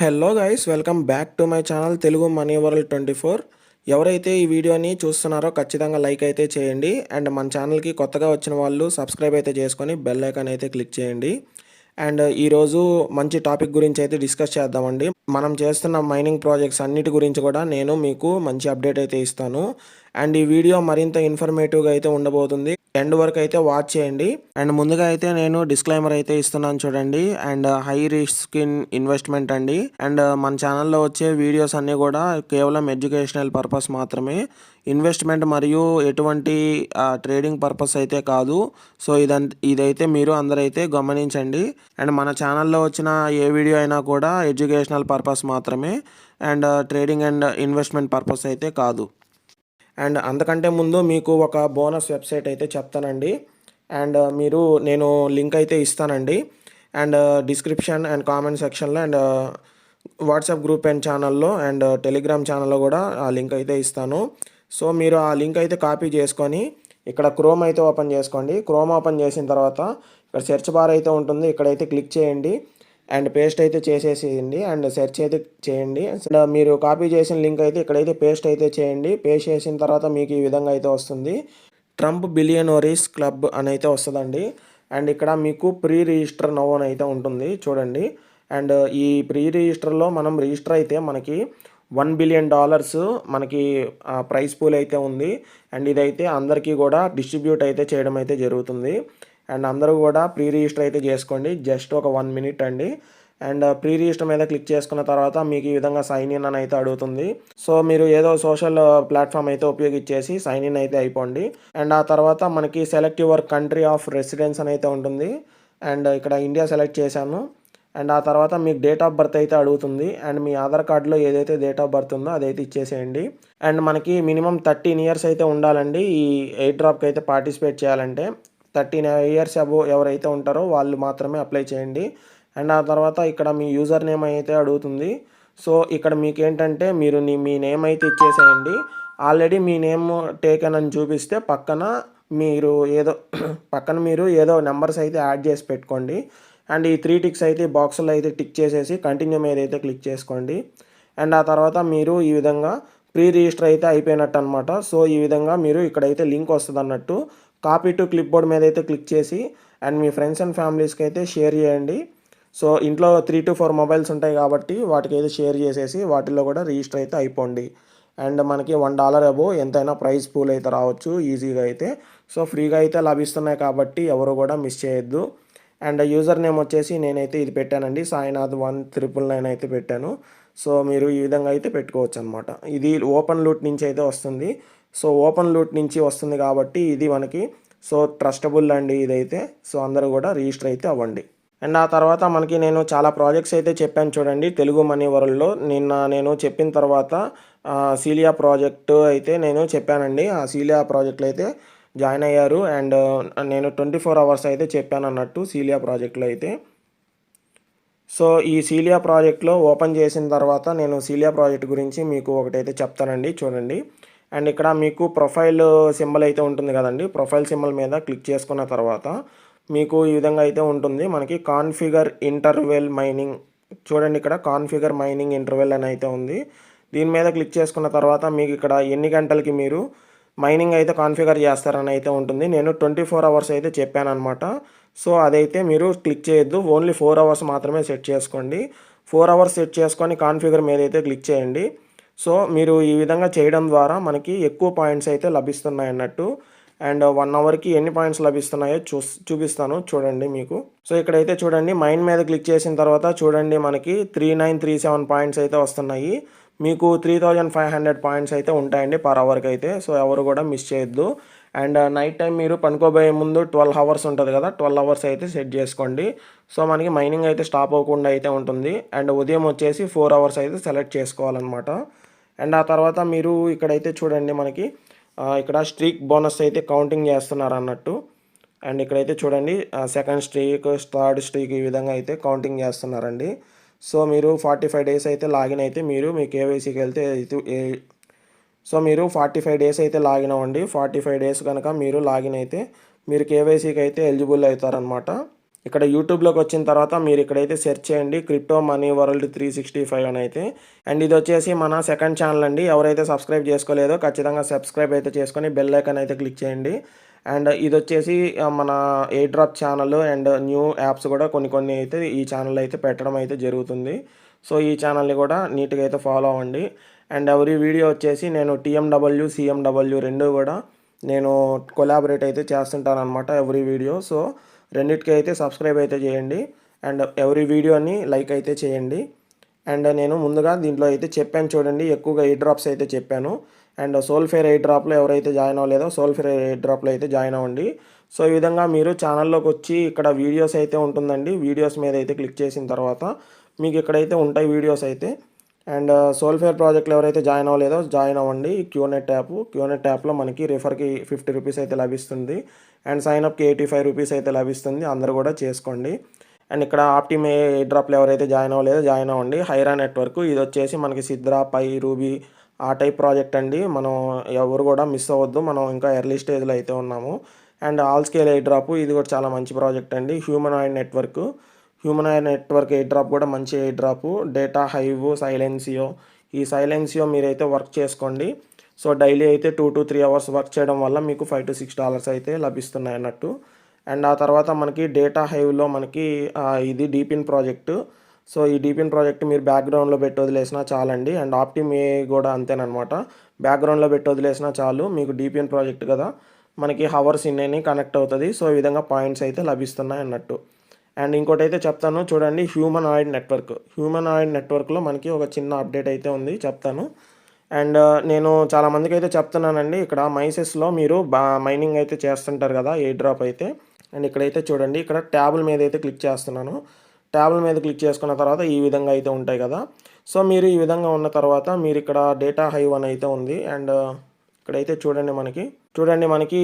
Hello guys, welcome back to my channel Telugu money world 24. ఎవరైతే ఈ వీడియోని చూస్తున్నారో ఖచ్చితంగా లైక్ అయితే చేయండి. అండ్ మన ఛానల్కి కొత్తగా వచ్చిన వాళ్ళు సబ్స్క్రైబ్ అయితే చేసుకొని బెల్ ఐకాన్ అయితే క్లిక్ చేయండి. అండ్ ఈరోజు మంచి టాపిక్ గురించి అయితే డిస్కస్ చేద్దామండి. మనం చేస్తున్న మైనింగ్ ప్రాజెక్ట్స్ అన్నిటి గురించి కూడా నేను మీకు మంచి అప్డేట్ అయితే ఇస్తాను. అండ్ ఈ వీడియో మరింత ఇన్ఫర్మేటివ్గా అయితే ఉండబోతుంది. ఎండ్ వరకు అయితే వాచ్ చేయండి. అండ్ ముందుగా అయితే నేను డిస్క్లైమర్ అయితే ఇస్తున్నాను చూడండి. And high risk in investment అండి. అండ్ మన ఛానల్లో వచ్చే వీడియోస్ అన్నీ కూడా కేవలం ఎడ్యుకేషనల్ పర్పస్ మాత్రమే, ఇన్వెస్ట్మెంట్ మరియు ఎటువంటి ట్రేడింగ్ పర్పస్ అయితే కాదు. సో ఇదైతే మీరు అందరైతే గమనించండి. అండ్ మన ఛానల్లో వచ్చిన ఏ వీడియో అయినా కూడా ఎడ్యుకేషనల్ పర్పస్ మాత్రమే, and trading and investment purpose అయితే కాదు. అండ్ అంతకంటే ముందు మీకు ఒక బోనస్ వెబ్సైట్ అయితే చెప్తానండి. అండ్ నేను లింక్ అయితే ఇస్తానండి. అండ్ డిస్క్రిప్షన్ అండ్ కామెంట్ సెక్షన్లో అండ్ వాట్సాప్ గ్రూప్ అండ్ ఛానల్లో అండ్ టెలిగ్రామ్ ఛానల్లో కూడా ఆ లింక్ అయితే ఇస్తాను. సో మీరు ఆ లింక్ అయితే కాపీ చేసుకొని ఇక్కడ క్రోమ్ అయితే ఓపెన్ చేసుకోండి. క్రోమ్ ఓపెన్ చేసిన తర్వాత ఇక్కడ సెర్చ్ బార్ అయితే ఉంటుంది, ఇక్కడైతే క్లిక్ చేయండి. అండ్ పేస్ట్ అయితే చేసేసేయండి అండ్ సెర్చ్ అయితే చేయండి. మీరు కాపీ చేసిన లింక్ అయితే ఇక్కడైతే పేస్ట్ అయితే చేయండి. పేస్ట్ చేసిన తర్వాత మీకు ఈ విధంగా అయితే వస్తుంది. ట్రంప్ బిలియనోరీస్ క్లబ్ అని అయితే వస్తుందండి. అండ్ ఇక్కడ మీకు ప్రీ రిజిస్టర్ నౌ అని అయితే ఉంటుంది చూడండి. అండ్ ఈ ప్రీ రిజిస్టర్లో మనం రిజిస్టర్ అయితే మనకి $1 బిలియన్ మనకి ప్రైస్ పూల్ అయితే ఉంది. అండ్ ఇదైతే అందరికీ కూడా డిస్ట్రిబ్యూట్ అయితే చేయడం అయితే జరుగుతుంది. అండ్ అందరూ కూడా ప్రీ రిజిస్టర్ అయితే చేసుకోండి. జస్ట్ ఒక 1 మినిట్ అండి. అండ్ ప్రీ రిజిస్టర్ మీద క్లిక్ చేసుకున్న తర్వాత మీకు ఈ విధంగా సైన్ ఇన్ అని అయితే అడుగుతుంది. సో మీరు ఏదో సోషల్ ప్లాట్ఫామ్ అయితే ఉపయోగించేసి సైన్ ఇన్ అయితే అయిపోండి. అండ్ ఆ తర్వాత మనకి select your country of residence అని అయితే ఉంటుంది. అండ్ ఇక్కడ ఇండియా సెలెక్ట్ చేశాను. అండ్ ఆ తర్వాత మీకు డేట్ ఆఫ్ బర్త్ అయితే అడుగుతుంది. అండ్ మీ ఆధార్ కార్డులో ఏదైతే డేట్ ఆఫ్ బర్త్ ఉందో అదైతే ఇచ్చేసేయండి. అండ్ మనకి మినిమం 13 ఇయర్స్ అయితే ఉండాలండి ఈ ఎయిర్ డ్రాప్కి అయితే పార్టిసిపేట్ చేయాలంటే. 13 ఇయర్స్ అబోవ్ ఎవరైతే ఉంటారో వాళ్ళు మాత్రమే అప్లై చేయండి. అండ్ ఆ తర్వాత ఇక్కడ మీ యూజర్ నేమ్ అయితే అడుగుతుంది. సో ఇక్కడ మీకు ఏంటంటే మీ నేమ్ అయితే ఇచ్చేసేయండి. ఆల్రెడీ మీ నేమ్ టేకెన్ అని చూపిస్తే పక్కన మీరు ఏదో నెంబర్స్ అయితే యాడ్ చేసి పెట్టుకోండి. అండ్ ఈ 3 టిక్స్ అయితే బాక్సులు అయితే టిక్ చేసేసి కంటిన్యూ మీద అయితే క్లిక్ చేసుకోండి. అండ్ ఆ తర్వాత మీరు ఈ విధంగా ప్రీ రిజిస్టర్ అయితే అయిపోయినట్టు అనమాట. సో ఈ విధంగా మీరు ఇక్కడైతే లింక్ వస్తుంది అన్నట్టు. కాపీ టు క్లిప్ బోర్డ్ మీద అయితే క్లిక్ చేసి అండ్ మీ ఫ్రెండ్స్ అండ్ ఫ్యామిలీస్కి అయితే షేర్ చేయండి. సో ఇంట్లో 3 to 4 మొబైల్స్ ఉంటాయి కాబట్టి వాటికి అయితే షేర్ చేసేసి వాటిల్లో కూడా రిజిస్టర్ అయితే అయిపోండి. అండ్ మనకి $1 అబోవ్ ఎంతైనా ప్రైజ్ పూల్ అయితే రావచ్చు ఈజీగా అయితే. సో ఫ్రీగా అయితే లభిస్తున్నాయి కాబట్టి ఎవరు కూడా మిస్ చేయొద్దు. అండ్ యూజర్ నేమ్ వచ్చేసి నేనైతే ఇది పెట్టానండి, సాయినాథ్ 1999 అయితే పెట్టాను. సో మీరు ఈ విధంగా అయితే పెట్టుకోవచ్చు అనమాట. ఇది ఓపెన్ లూట్ నుంచి అయితే వస్తుంది. సో ఓపెన్ లూట్ నుంచి వస్తుంది కాబట్టి ఇది మనకి సో ట్రస్టబుల్ అండి ఇదైతే. సో అందరూ కూడా రిజిస్టర్ అయితే అవ్వండి. అండ్ ఆ తర్వాత మనకి నేను చాలా ప్రాజెక్ట్స్ అయితే చెప్పాను చూడండి తెలుగు మనీ వరల్డ్లో. నేను చెప్పిన తర్వాత సీలియా ప్రాజెక్టు అయితే నేను చెప్పానండి. ఆ సీలియా ప్రాజెక్టులో అయితే జాయిన్ అయ్యారు. అండ్ నేను 24 అవర్స్ అయితే చెప్పాను అన్నట్టు సీలియా ప్రాజెక్టులో అయితే. సో ఈ సీలియా ప్రాజెక్ట్లో ఓపెన్ చేసిన తర్వాత నేను సీలియా ప్రాజెక్ట్ గురించి మీకు ఒకటైతే చెప్తానండి చూడండి. అండ్ ఇక్కడ మీకు ప్రొఫైల్ సింబల్ అయితే ఉంటుంది కదండి. ప్రొఫైల్ సింబల్ మీద క్లిక్ చేసుకున్న తర్వాత మీకు ఈ విధంగా అయితే ఉంటుంది. మనకి కాన్ఫిగర్ ఇంటర్వెల్ మైనింగ్ చూడండి, ఇక్కడ కాన్ఫిగర్ మైనింగ్ ఇంటర్వెల్ అని అయితే ఉంది. దీని మీద క్లిక్ చేసుకున్న తర్వాత మీకు ఇక్కడ ఎన్ని గంటలకి మీరు మైనింగ్ అయితే కాన్ఫిగర్ చేస్తారని అయితే ఉంటుంది. నేను 24 అవర్స్ అయితే చెప్పాను అనమాట. సో అదైతే మీరు క్లిక్ చేయొద్దు, ఓన్లీ 4 అవర్స్ మాత్రమే సెట్ చేసుకోండి. 4 అవర్స్ సెట్ చేసుకొని కాన్ఫిగర్ మీద అయితే క్లిక్ చేయండి. సో మీరు ఈ విధంగా చేయడం ద్వారా మనకి ఎక్కువ పాయింట్స్ అయితే లభిస్తున్నాయి అన్నట్టు. అండ్ 1 అవర్కి ఎన్ని పాయింట్స్ లభిస్తున్నాయో చూపిస్తాను చూడండి మీకు. సో ఇక్కడైతే చూడండి మైన్ మీద క్లిక్ చేసిన తర్వాత చూడండి మనకి 3937 పాయింట్స్ అయితే వస్తున్నాయి. మీకు 3500 పాయింట్స్ అయితే ఉంటాయండి పర్ అవర్కి అయితే. సో ఎవరు కూడా మిస్ చేయొద్దు. అండ్ నైట్ టైం మీరు పనుకోబోయే ముందు 12 అవర్స్ ఉంటుంది కదా, 12 అవర్స్ అయితే సెట్ చేసుకోండి. సో మనకి మైనింగ్ అయితే స్టాప్ అవ్వకుండా అయితే ఉంటుంది. అండ్ ఉదయం వచ్చేసి 4 అవర్స్ అయితే సెలెక్ట్ చేసుకోవాలన్నమాట. అండ్ ఆ తర్వాత మీరు ఇక్కడైతే చూడండి మనకి ఇక్కడ స్ట్రీక్ బోనస్ అయితే కౌంటింగ్ చేస్తున్నారు అన్నట్టు. అండ్ ఇక్కడైతే చూడండి సెకండ్ స్ట్రీక్, థర్డ్ స్ట్రీక్ ఈ విధంగా అయితే కౌంటింగ్ చేస్తున్నారండి. సో మీరు 45 డేస్ అయితే లాగిన్ అయితే మీ కేవైసీకి వెళ్తే సో మీరు 45 డేస్ అయితే లాగిన్ అవ్వండి. 45 డేస్ కనుక మీరు లాగిన్ అయితే మీరు కేవైసీకి అయితే ఎలిజిబుల్ అవుతారనమాట. ఇక్కడ యూట్యూబ్లోకి వచ్చిన తర్వాత మీరు ఇక్కడైతే సెర్చ్ చేయండి క్రిప్టో మనీ వరల్డ్ 365 అని అయితే. అండ్ ఇది వచ్చేసి మన సెకండ్ ఛానల్ అండి. ఎవరైతే సబ్స్క్రైబ్ చేసుకోలేదో ఖచ్చితంగా సబ్స్క్రైబ్ అయితే చేసుకొని బెల్ ఐకాన్ అయితే క్లిక్ చేయండి. అండ్ ఇది వచ్చేసి మన air drop channel and new apps కూడా కొన్ని అయితే ఈ ఛానల్ అయితే పెట్టడం అయితే జరుగుతుంది. సో ఈ ఛానల్ని కూడా నీట్గా అయితే ఫాలో అవ్వండి. అండ్ ఎవరీ వీడియో వచ్చేసి నేను TMW CMW రెండు కూడా నేను కొలాబరేట్ అయితే చేస్తుంటాను అనమాట ఎవ్రీ వీడియో. సో రెండిటికి అయితే సబ్స్క్రైబ్ అయితే చేయండి అండ్ ఎవ్రీ వీడియోని లైక్ అయితే చేయండి. అండ్ నేను ముందుగా దీంట్లో అయితే చెప్పాను చూడండి, ఎక్కువగా ఎయిర్ డ్రాప్స్ అయితే చెప్పాను. అండ్ సోల్ఫేర్ ఎయిర్ డ్రాప్లో ఎవరైతే జాయిన్ అవ్వలేదో సోల్ఫేర్ ఎయిర్ డ్రాప్లో అయితే జాయిన్ అవ్వండి. సో ఈ విధంగా మీరు ఛానల్లోకి వచ్చి ఇక్కడ వీడియోస్ అయితే ఉంటుందండి. వీడియోస్ మీద అయితే క్లిక్ చేసిన తర్వాత మీకు ఇక్కడైతే ఉంటాయి వీడియోస్ అయితే. అండ్ సోల్ఫేర్ ప్రాజెక్ట్లో ఎవరైతే జాయిన్ అవ్వలేదో జాయిన్ అవ్వండి. క్యూనెట్ యాప్లో మనకి రిఫర్కి 50 రూపీస్ అయితే లభిస్తుంది అండ్ సైన్అప్కి 85 రూపీస్ అయితే లభిస్తుంది. అందరూ కూడా చేసుకోండి. అండ్ ఇక్కడ ఆప్టిమే ఎయిర్ డ్రాప్లో ఎవరైతే జాయిన్ అవ్వలేదో జాయిన్ అవ్వండి. హైరా నెట్వర్క్ ఇది వచ్చేసి మనకి సిద్రా, పై, రూబీ ఆ టైప్ ప్రాజెక్ట్ అండి. మనం ఎవరు కూడా మిస్ అవ్వద్దు, మనం ఇంకా ఎర్లీ స్టేజ్లో అయితే ఉన్నాము. And all scale air drop ఇది కూడా చాలా మంచి ప్రాజెక్ట్ అండి. హ్యూమనాయిడ్ నెట్వర్క్ ఎయిర్ డ్రాప్ కూడా మంచి ఎయిర్ డ్రాప్. డేటా హైవ్, సైలెన్సియో మీరైతే వర్క్ చేసుకోండి. సో డైలీ అయితే 2 to 3 అవర్స్ వర్క్ చేయడం వల్ల మీకు $5 to $6 అయితే లభిస్తున్నాయి అన్నట్టు. అండ్ ఆ తర్వాత మనకి డేటా హైవ్లో మనకి ఇది డీపిన్ ప్రాజెక్టు. సో ఈ డీపిన్ ప్రాజెక్ట్ మీరు బ్యాక్గ్రౌండ్లో పెట్టి వదిలేసినా చాలండి. అండ్ ఆప్టిమే కూడా అంతేనమాట, బ్యాక్గ్రౌండ్లో పెట్టి వదిలేసినా చాలు. మీకు డీపిన్ ప్రాజెక్ట్ కదా, మనకి హవర్స్ ఇన్ని కనెక్ట్ అవుతుంది. సో ఈ విధంగా పాయింట్స్ అయితే లభిస్తున్నాయి అన్నట్టు. అండ్ ఇంకోటి అయితే చెప్తాను చూడండి, హ్యూమనాయిడ్ నెట్వర్క్లో మనకి ఒక చిన్న అప్డేట్ అయితే ఉంది, చెప్తాను. అండ్ నేను చాలామందికి అయితే చెప్తున్నానండి, ఇక్కడ మైసెస్లో మీరు మైనింగ్ అయితే చేస్తుంటారు కదా ఎయిర్ డ్రాప్ అయితే. అండ్ ఇక్కడైతే చూడండి, ఇక్కడ ట్యాబుల మీద అయితే క్లిక్ చేస్తున్నాను. ట్యాబుల మీద క్లిక్ చేసుకున్న తర్వాత ఈ విధంగా అయితే ఉంటాయి కదా. సో మీరు ఈ విధంగా ఉన్న తర్వాత మీరు ఇక్కడ డేటా హైవ్ అని అయితే ఉంది. అండ్ ఇక్కడైతే చూడండి మనకి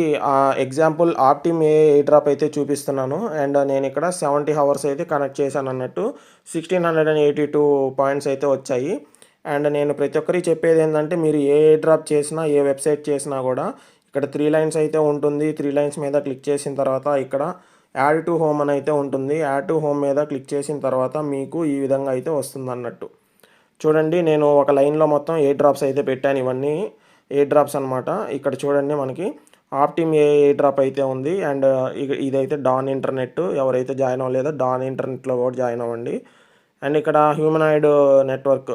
ఎగ్జాంపుల్ ఆప్టిమ్ ఎయిర్ డ్రాప్ అయితే చూపిస్తున్నాను. అండ్ నేను ఇక్కడ 70 అవర్స్ అయితే కనెక్ట్ చేశాను అన్నట్టు. 1682 పాయింట్స్ అయితే వచ్చాయి. అండ్ నేను ప్రతి ఒక్కరికి చెప్పేది ఏంటంటే, మీరు ఏ ఎయిర్ డ్రాప్ చేసినా ఏ వెబ్సైట్ చేసినా కూడా ఇక్కడ 3 లైన్స్ అయితే ఉంటుంది. 3 లైన్స్ మీద క్లిక్ చేసిన తర్వాత ఇక్కడ యాడ్ టు హోమ్ అని అయితే ఉంటుంది. యాడ్ టు హోమ్ మీద క్లిక్ చేసిన తర్వాత మీకు ఈ విధంగా అయితే వస్తుంది అన్నట్టు. చూడండి, నేను ఒక లైన్లో మొత్తం ఎయిర్ డ్రాప్స్ అయితే పెట్టాను. ఇవన్నీ ఎయిర్ డ్రాప్స్ అనమాట. ఇక్కడ చూడండి మనకి ఆప్టిమ్ ఎయిర్ డ్రాప్ అయితే ఉంది. అండ్ ఇదైతే డాన్ ఇంటర్నెట్, ఎవరైతే జాయిన్ అవ్వలేదో డాన్ ఇంటర్నెట్లో కూడా జాయిన్ అవ్వండి. అండ్ ఇక్కడ హ్యూమనాయిడ్ నెట్వర్క్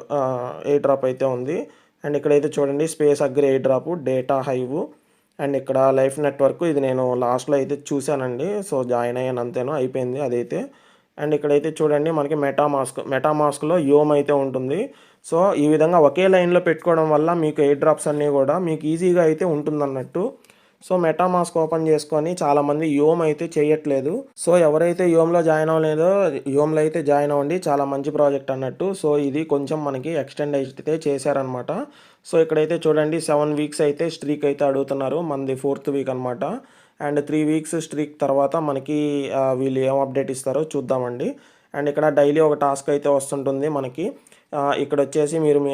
ఎయిర్ డ్రాప్ అయితే ఉంది. అండ్ ఇక్కడైతే చూడండి space agri air drop, data hive. And ఇక్కడ లైఫ్ నెట్వర్క్, ఇది నేను లాస్ట్లో అయితే చూశానండి. సో జాయిన్ అయ్యాను అంతేనో, అయిపోయింది అదైతే. అండ్ ఇక్కడైతే చూడండి మనకి మెటామాస్క్లో యోమ్ అయితే ఉంటుంది. సో ఈ విధంగా ఒకే లైన్లో పెట్టుకోవడం వల్ల మీకు ఎయిర్ డ్రాప్స్ అన్నీ కూడా మీకు ఈజీగా అయితే ఉంటుందన్నట్టు. సో మెటామాస్క్ ఓపెన్ చేసుకొని చాలామంది యోమ్ అయితే చేయట్లేదు. సో ఎవరైతే యోమ్లో జాయిన్ అవ్వలేదో యోమ్లో అయితే జాయిన్ అవ్వండి, చాలా మంచి ప్రాజెక్ట్ అన్నట్టు. సో ఇది కొంచెం మనకి ఎక్స్టెండ్ అయితే చేశారనమాట. సో ఇక్కడైతే చూడండి 7 వీక్స్ అయితే స్ట్రీక్ అయితే అడుగుతున్నారు, మనది 4th వీక్ అనమాట. అండ్ 3 వీక్స్ స్ట్రీక్ తర్వాత మనకి వీళ్ళు ఏం అప్డేట్ ఇస్తారో చూద్దామండి. అండ్ ఇక్కడ డైలీ ఒక టాస్క్ అయితే వస్తుంటుంది మనకి. ఇక్కడ వచ్చేసి మీరు మీ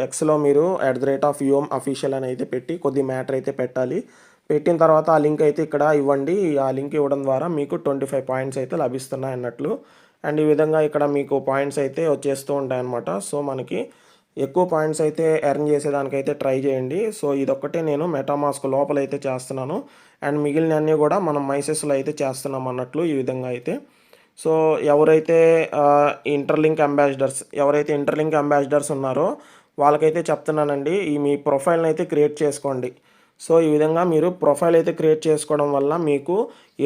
ఎక్స్లో మీరు @YOM official అని అయితే పెట్టి కొద్ది మ్యాటర్ అయితే పెట్టాలి. పెట్టిన తర్వాత ఆ లింక్ అయితే ఇక్కడ ఇవ్వండి. ఆ లింక్ ఇవ్వడం ద్వారా మీకు 25 పాయింట్స్ అయితే లభిస్తున్నాయి అన్నట్లు. అండ్ ఈ విధంగా ఇక్కడ మీకు పాయింట్స్ అయితే వచ్చేస్తూ ఉంటాయి అన్నమాట. సో మనకి ఎక్కువ పాయింట్స్ అయితే ఎర్న్ చేసేదానికైతే ట్రై చేయండి. సో ఇదొక్కటే నేను మెటామాస్క్ లోపల అయితే చేస్తున్నాను. అండ్ మిగిలినవన్నీ కూడా మనం మైసెస్లో అయితే చేస్తున్నాం అన్నట్లు ఈ విధంగా అయితే. సో ఎవరైతే ఇంటర్లింక్ అంబాసిడర్స్ ఉన్నారో వాళ్ళకైతే చెప్తున్నానండి, ఈ మీ ప్రొఫైల్ని అయితే క్రియేట్ చేసుకోండి. సో ఈ విధంగా మీరు ప్రొఫైల్ అయితే క్రియేట్ చేసుకోవడం వల్ల మీకు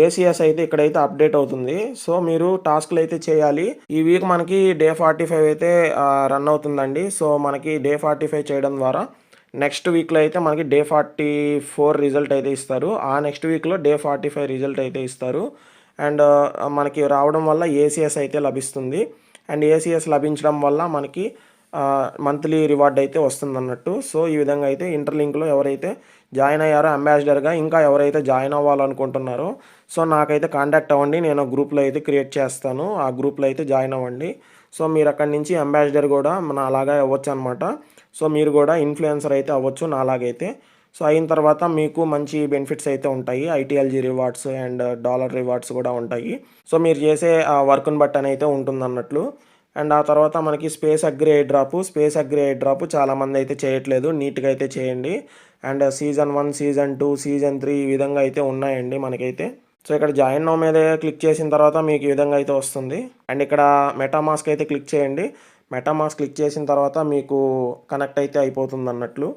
ACS అయితే ఇక్కడైతే అప్డేట్ అవుతుంది. సో మీరు టాస్క్లు అయితే చేయాలి. ఈ వీక్ మనకి డే 45 అయితే రన్ అవుతుందండి. సో మనకి డే 45 చేయడం ద్వారా నెక్స్ట్ వీక్లో అయితే మనకి డే 44 రిజల్ట్ అయితే ఇస్తారు. ఆ నెక్స్ట్ వీక్లో డే 45 రిజల్ట్ అయితే ఇస్తారు. అండ్ మనకి రావడం వల్ల ACS అయితే లభిస్తుంది. అండ్ ACS లభించడం వల్ల మనకి మంత్లీ రివార్డ్ అయితే వస్తుంది అన్నట్టు. సో ఈ విధంగా అయితే ఇంటర్లింక్లో ఎవరైతే జాయిన్ అయ్యారో అంబాసిడర్గా, ఇంకా ఎవరైతే జాయిన్ అవ్వాలనుకుంటున్నారో సో నాకైతే కాంటాక్ట్ అవ్వండి, నేను గ్రూప్లో అయితే క్రియేట్ చేస్తాను. ఆ గ్రూప్లో అయితే జాయిన్ అవ్వండి. సో మీరు అక్కడి నుంచి అంబాసిడర్ కూడా మన అలాగే అవ్వచ్చు అనమాట. సో మీరు కూడా ఇన్ఫ్లుయెన్సర్ అయితే అవ్వచ్చు నా అలాగైతే. సో అయిన తర్వాత మీకు మంచి బెనిఫిట్స్ అయితే ఉంటాయి. ITLG rewards and dollar rewards కూడా ఉంటాయి. సో మీరు చేసే వర్క్‌ని బట్టని అయితే ఉంటుందన్నట్లు. అండ్ ఆ తర్వాత మనకి స్పేస్ అగ్రి ఎయిర్ డ్రాప్ చాలామంది అయితే చేయట్లేదు. నీట్‌గా అయితే చేయండి. అండ్ సీజన్ 1, సీజన్ 2, సీజన్ 3 ఈ విధంగా అయితే ఉన్నాయండి మనకైతే. సో ఇక్కడ జాయిన్ నౌ మీద క్లిక్ చేసిన తర్వాత మీకు ఈ విధంగా అయితే వస్తుంది. అండ్ ఇక్కడ మెటామాస్క్ అయితే క్లిక్ చేయండి. మెటామాస్క్ క్లిక్ చేసిన తర్వాత మీకు కనెక్ట్ అయితే అయిపోతుందన్నట్లు.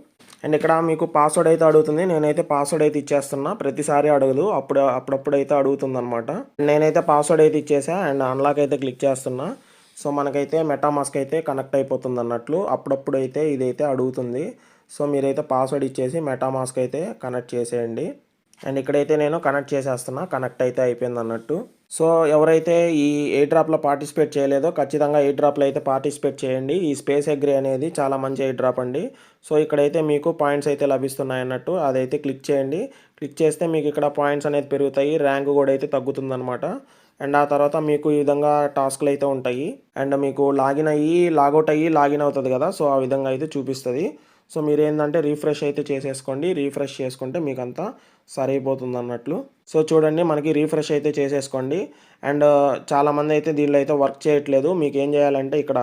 అండ్ ఇక్కడ మీకు పాస్వర్డ్ అయితే అడుగుతుంది. నేనైతే పాస్వర్డ్ అయితే ఇచ్చేస్తున్నా. ప్రతిసారి అడగదు. అప్పుడప్పుడు అయితే అడుగుతుందనమాట. నేనైతే పాస్వర్డ్ అయితే ఇచ్చేసా అండ్ అన్లాక్ అయితే క్లిక్ చేస్తున్నా. సో మనకైతే మెటామాస్క్ అయితే కనెక్ట్ అయిపోతుందన్నట్లు. అప్పుడప్పుడు అయితే ఇదైతే అడుగుతుంది. సో మీరైతే పాస్వర్డ్ ఇచ్చేసి మెటామాస్క్ అయితే కనెక్ట్ చేసేయండి. అండ్ ఇక్కడైతే నేను కనెక్ట్ చేసేస్తున్నా. కనెక్ట్ అయితే అయిపోయిందన్నట్టు. సో ఎవరైతే ఈ ఎయిర్ డ్రాప్‌లో పార్టిసిపేట్ చేయలేదో ఖచ్చితంగా ఎయిర్ డ్రాప్‌లో అయితే పార్టిసిపేట్ చేయండి. ఈ స్పేస్ అగ్రి అనేది చాలా మంచి ఎయిర్ డ్రాప్ అండి. సో ఇక్కడైతే మీకు పాయింట్స్ అయితే లభిస్తున్నాయన్నట్టు. అదైతే క్లిక్ చేయండి. క్లిక్ చేస్తే మీకు ఇక్కడ పాయింట్స్ అనేది పెరుగుతాయి. ర్యాంక్ కూడా అయితే తగ్గుతుందనమాట. అండ్ ఆ తర్వాత మీకు ఈ విధంగా టాస్క్‌లు అయితే ఉంటాయి. అండ్ మీకు లాగిన్ అయ్యి, లాగౌట్ అయ్యి, లాగిన్ అవుతది కదా! సో ఆ విధంగా అయితే చూపిస్తది. సో మీరేందంటే రిఫ్రెష్ అయితే చేసేసుకోండి. రిఫ్రెష్ చేసుకుంటే మీకంతా సరైపోతుందన్నట్లు. సో చూడండి మనకి రిఫ్రెష్ అయితే చేసేసుకోండి. అండ్ చాలామంది అయితే దీనిలో అయితే వర్క్ చేయట్లేదు. మీకేం చేయాలంటే ఇక్కడ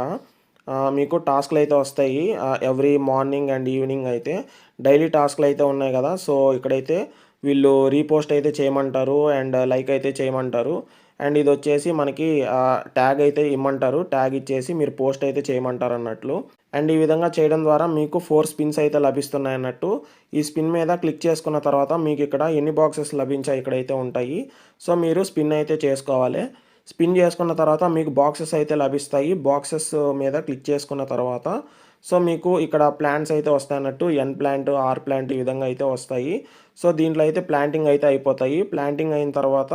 మీకు టాస్క్‌లు అయితే వస్తాయి. ఎవ్రీ మార్నింగ్ అండ్ ఈవినింగ్ అయితే డైలీ టాస్క్‌లు అయితే ఉన్నాయి కదా! సో ఇక్కడైతే వీళ్ళు రీపోస్ట్ అయితే చేయమంటారు అండ్ లైక్ అయితే చేయమంటారు. అండ్ ఇదొచ్చేసి మనకి ట్యాగ్ అయితే ఇమ్మంటారు. ట్యాగ్ ఇచ్చేసి మీరు పోస్ట్ అయితే చేయమంటారన్నట్లు. అండ్ ఈ విధంగా చేయడం ద్వారా మీకు 4 స్పిన్స్ అయితే లభిస్తున్నాయన్నట్టు. ఈ స్పిన్ మీద క్లిక్ చేసుకున్న తర్వాత మీకు ఇక్కడ ఎన్ని బాక్సెస్ లభించాయి ఇక్కడైతే ఉంటాయి. సో మీరు స్పిన్ అయితే చేసుకోవాలి. స్పిన్ చేసుకున్న తర్వాత మీకు బాక్సెస్ అయితే లభిస్తాయి. బాక్సెస్ మీద క్లిక్ చేసుకున్న తర్వాత సో మీకు ఇక్కడ ప్లాంట్స్ అయితే వస్తాయన్నట్టు. ఎన్ ప్లాంట్, ఆర్ ప్లాంట్ ఈ విధంగా అయితే వస్తాయి. సో దీంట్లో అయితే ప్లాంటింగ్ అయితే అయిపోతాయి. ప్లాంటింగ్ అయిన తర్వాత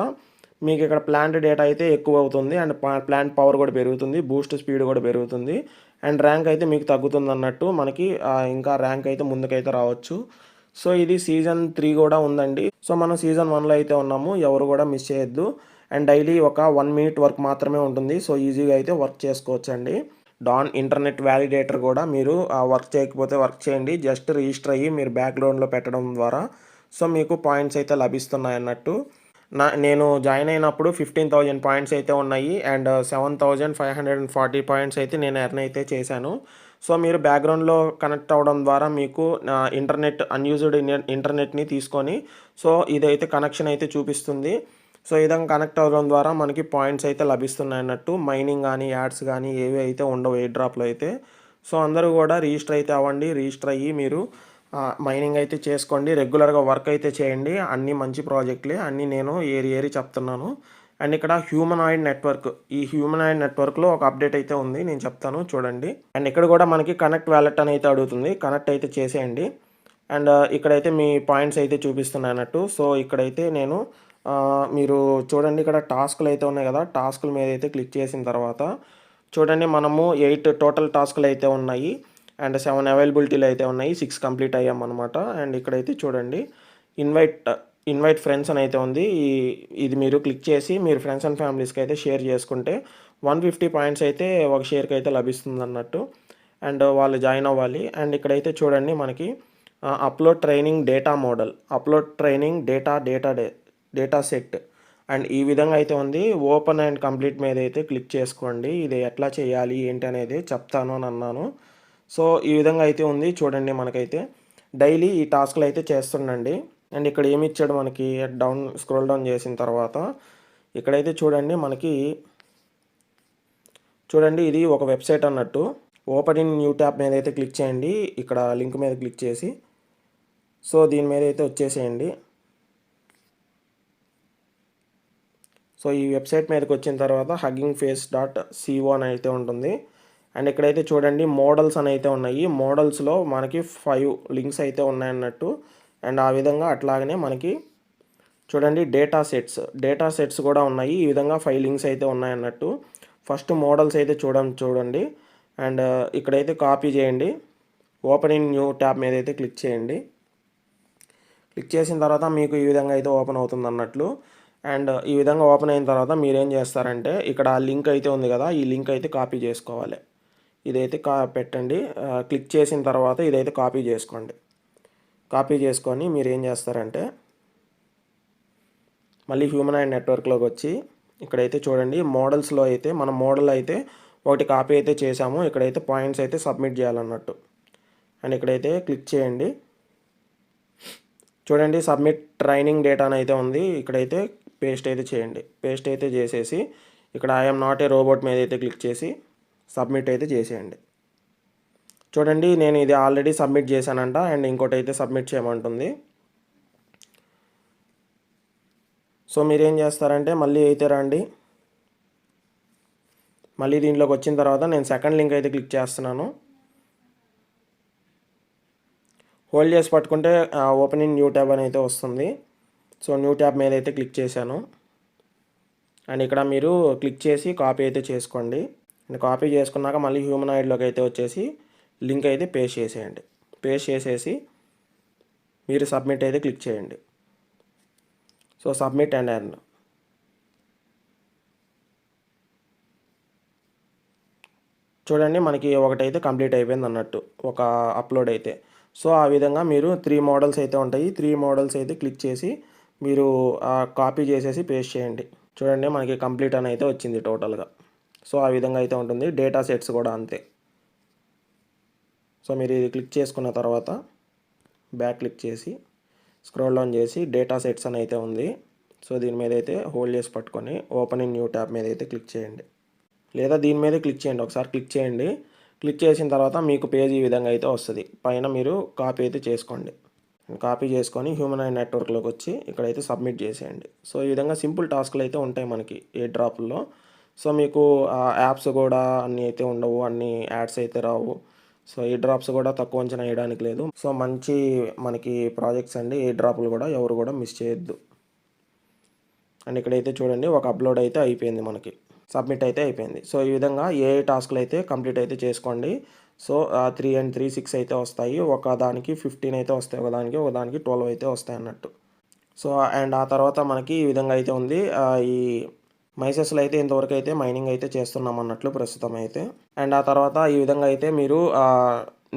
మీకు ఇక్కడ ప్లాంట్ డేటా అయితే ఎక్కువ అవుతుంది అండ్ ప్లాంట్ పవర్ కూడా పెరుగుతుంది. బూస్ట్ స్పీడ్ కూడా పెరుగుతుంది. అండ్ ర్యాంక్ అయితే మీకు తగ్గుతుందన్నట్టు. మనకి ఇంకా ర్యాంక్ అయితే ముందుకైతే రావచ్చు. సో ఇది సీజన్ 3 కూడా ఉందండి. సో మనం సీజన్ 1లో అయితే ఉన్నాము. ఎవరు కూడా మిస్ చేయొద్దు. అండ్ డైలీ ఒక 1 మినిట్ వర్క్ మాత్రమే ఉంటుంది. సో ఈజీగా అయితే వర్క్ చేసుకోవచ్చండి. డాన్ ఇంటర్నెట్ వ్యాలిడేటర్ కూడా మీరు వర్క్ చేయకపోతే వర్క్ చేయండి. జస్ట్ రిజిస్టర్ అయ్యి మీరు బ్యాక్‌గ్రౌండ్‌లో పెట్టడం ద్వారా సో మీకు పాయింట్స్ అయితే లభిస్తున్నాయన్నట్టు. నేను జాయిన్ అయినప్పుడు 15,000 పాయింట్స్ అయితే ఉన్నాయి. అండ్ 7,540 పాయింట్స్ అయితే నేను ఎర్న్ అయితే చేశాను. సో మీరు బ్యాక్‌గ్రౌండ్‌లో కనెక్ట్ అవ్వడం ద్వారా మీకు అన్‌యూజ్డ్ ఇంటర్నెట్‌ని తీసుకొని సో ఇదైతే కనెక్షన్ అయితే చూపిస్తుంది. సో ఈ విధంగా కనెక్ట్ అవ్వడం ద్వారా మనకి పాయింట్స్ అయితే లభిస్తున్నాయన్నట్టు. మైనింగ్ గానీ, యాడ్స్ గానీ ఏవి అయితే ఉండవు ఎయిర్ డ్రాప్‌లో అయితే. సో అందరూ కూడా రిజిస్టర్ అయితే అవ్వండి. రిజిస్టర్ అయ్యి మీరు మైనింగ్ అయితే చేసుకోండి. రెగ్యులర్‌గా వర్క్ అయితే చేయండి. అన్నీ మంచి ప్రాజెక్ట్‌లే. అన్నీ నేను ఏరి చెప్తున్నాను. అండ్ ఇక్కడ హ్యూమనాయిడ్ నెట్వర్క్‌లో ఒక అప్డేట్ అయితే ఉంది. నేను చెప్తాను చూడండి. అండ్ ఇక్కడ కూడా మనకి కనెక్ట్ వాలెట్ అని అయితే అడుగుతుంది. కనెక్ట్ అయితే చేసేయండి. అండ్ ఇక్కడైతే మీ పాయింట్స్ అయితే చూపిస్తున్నాయన్నట్టు. సో ఇక్కడైతే నేను మీరు చూడండి ఇక్కడ టాస్క్‌లు అయితే ఉన్నాయి కదా! టాస్క్‌ల మీద అయితే క్లిక్ చేసిన తర్వాత చూడండి మనము 8 టోటల్ టాస్క్‌లు అయితే ఉన్నాయి. అండ్ 7 అవైలబిలిటీలు అయితే ఉన్నాయి. 6 కంప్లీట్ అయ్యామన్నమాట. అండ్ ఇక్కడైతే చూడండి ఇన్వైట్ ఫ్రెండ్స్ అని అయితే ఉంది. ఇది మీరు క్లిక్ చేసి మీరు ఫ్రెండ్స్ అండ్ ఫ్యామిలీస్‌కి అయితే షేర్ చేసుకుంటే 150 పాయింట్స్ అయితే ఒక షేర్‌కి అయితే లభిస్తుందన్నట్టు. అండ్ వాళ్ళు జాయిన్ అవ్వాలి. అండ్ ఇక్కడైతే చూడండి మనకి upload training data set and ఈ విధంగా అయితే ఉంది. ఓపెన్ అండ్ కంప్లీట్ మీద అయితే క్లిక్ చేసుకోండి. ఇది ఎట్లా చేయాలి ఏంటి అనేది చెప్తాను అని అన్నాను. సో ఈ విధంగా అయితే ఉంది చూడండి. మనకైతే డైలీ ఈ టాస్క్‌లు అయితే చేస్తుండండి. అండ్ ఇక్కడ ఏమి ఇచ్చాడు మనకి స్క్రోల్ డౌన్ చేసిన తర్వాత ఇక్కడైతే చూడండి మనకి చూడండి ఇది ఒక వెబ్సైట్ అన్నట్టు. ఓపెన్ ఇన్ న్యూ ట్యాబ్ మీద అయితే క్లిక్ చేయండి. ఇక్కడ లింక్ మీద క్లిక్ చేసి సో దీని మీద అయితే వచ్చేసేయండి. సో ఈ వెబ్సైట్ మీదకి వచ్చిన తర్వాత huggingface.co అని అయితే ఉంటుంది. అండ్ ఇక్కడైతే చూడండి మోడల్స్ అని అయితే ఉన్నాయి. మోడల్స్లో మనకి 5 లింక్స్ అయితే ఉన్నాయన్నట్టు. అండ్ ఆ విధంగా అట్లాగనే మనకి చూడండి డేటా సెట్స్ కూడా ఉన్నాయి. ఈ విధంగా 5 లింక్స్ అయితే ఉన్నాయన్నట్టు. ఫస్ట్ మోడల్స్ అయితే చూడండి. అండ్ ఇక్కడైతే కాపీ చేయండి. ఓపెన్ ఇన్ న్యూ ట్యాబ్ మీద అయితే క్లిక్ చేయండి. క్లిక్ చేసిన తర్వాత మీకు ఈ విధంగా అయితే ఓపెన్ అవుతుంది అన్నట్లు. అండ్ ఈ విధంగా ఓపెన్ అయిన తర్వాత మీరేం చేస్తారంటే ఇక్కడ లింక్ అయితే ఉంది కదా! ఈ లింక్ అయితే కాపీ చేసుకోవాలి. ఇదైతే పెట్టండి. క్లిక్ చేసిన తర్వాత ఇదైతే కాపీ చేసుకోండి. కాపీ చేసుకొని మీరు ఏం చేస్తారంటే మళ్ళీ హ్యూమనాయిడ్ నెట్వర్క్లోకి వచ్చి ఇక్కడైతే చూడండి మోడల్స్లో అయితే మన మోడల్ అయితే ఒకటి కాపీ అయితే చేసాము. ఇక్కడైతే పాయింట్స్ అయితే సబ్మిట్ చేయాలన్నట్టు. అండ్ ఇక్కడైతే క్లిక్ చేయండి. చూడండి సబ్మిట్ ట్రైనింగ్ డేటా అని అయితే ఉంది. ఇక్కడైతే పేస్ట్ అయితే చేయండి. పేస్ట్ అయితే చేసేసి ఇక్కడ ఐఎమ్ నాట్ ఏ రోబోట్ మీద అయితే క్లిక్ చేసి సబ్మిట్ అయితే చేసేయండి. చూడండి నేను ఇది ఆల్రెడీ సబ్మిట్ చేశానంట. అండ్ ఇంకోటి అయితే సబ్మిట్ చేయమంటుంది. సో మీరేం చేస్తారంటే మళ్ళీ అయితే రండి. మళ్ళీ దీంట్లోకి వచ్చిన తర్వాత నేను సెకండ్ లింక్ అయితే క్లిక్ చేస్తున్నాను. హోల్డ్ చేసి పట్టుకుంటే ఓపెన్ ఇన్ న్యూ ట్యాబ్ అని అయితే వస్తుంది. సో న్యూ ట్యాబ్ మీద అయితే క్లిక్ చేశాను. అండ్ ఇక్కడ మీరు క్లిక్ చేసి కాపీ అయితే చేసుకోండి. అండ్ కాపీ చేసుకున్నాక మళ్ళీ హ్యూమనాయిడ్లోకి అయితే వచ్చేసి లింక్ అయితే పేస్ట్ చేసేయండి. పేస్ట్ చేసేసి మీరు సబ్మిట్ అయితే క్లిక్ చేయండి. So submit and earn. చూడండి మనకి ఒకటైతే కంప్లీట్ అయిపోయింది అన్నట్టు, ఒక అప్లోడ్ అయితే. సో ఆ విధంగా మీరు 3 మోడల్స్ అయితే ఉంటాయి. 3 మోడల్స్ అయితే క్లిక్ చేసి మీరు కాపీ చేసేసి పేస్ట్ చేయండి. చూడండి మనకి కంప్లీట్ అని అయితే వచ్చింది టోటల్గా. సో ఆ విధంగా అయితే ఉంటుంది. డేటా సెట్స్ కూడా అంతే. సో మీరు ఇది క్లిక్ చేసుకున్న తర్వాత బ్యాక్ క్లిక్ చేసి స్క్రోల్ డౌన్ చేసి డేటా సెట్స్ అని అయితే ఉంది. సో దీని మీద అయితే హోల్డ్ చేసి పట్టుకొని ఓపెన్ ఇన్ న్యూ ట్యాబ్ మీద అయితే క్లిక్ చేయండి. లేదా దీని మీద క్లిక్ చేయండి. ఒకసారి క్లిక్ చేయండి. క్లిక్ చేసిన తర్వాత మీకు పేజ్ ఈ విధంగా అయితే వస్తుంది. పైన మీరు కాపీ అయితే చేసుకోండి. కాపీ చేసుకొని హ్యూమనాయిడ్ నెట్వర్క్లోకి వచ్చి ఇక్కడైతే సబ్మిట్ చేసేయండి. సో ఈ విధంగా సింపుల్ టాస్క్లు అయితే ఉంటాయి మనకి ఎయిర్ డ్రాప్లో. సో మీకు యాప్స్ కూడా అన్నీ అయితే ఉండవు, అన్ని యాడ్స్ అయితే రావు. సో ఎయిర్ డ్రాప్స్ కూడా తక్కువ అంచనా వేయడానికి లేదు. సో మంచి మనకి ప్రాజెక్ట్స్ అండి. ఎయిర్ డ్రాప్లు కూడా ఎవరు కూడా మిస్ చేయొద్దు. అండ్ ఇక్కడైతే చూడండి ఒక అప్లోడ్ అయితే అయిపోయింది, మనకి సబ్మిట్ అయితే అయిపోయింది. సో ఈ విధంగా ఏ టాస్క్లు అయితే కంప్లీట్ అయితే చేసుకోండి. సో 3 and 3 6 అయితే వస్తాయి. ఒక దానికి 15 అయితే వస్తాయి, ఒకదానికి 12 అయితే వస్తాయి అన్నట్టు. సో అండ్ ఆ తర్వాత మనకి ఈ విధంగా అయితే ఉంది. ఈ మైసెస్లో అయితే ఇంతవరకు అయితే మైనింగ్ అయితే చేస్తున్నాం అన్నట్లు ప్రస్తుతం అయితే. అండ్ ఆ తర్వాత ఈ విధంగా అయితే మీరు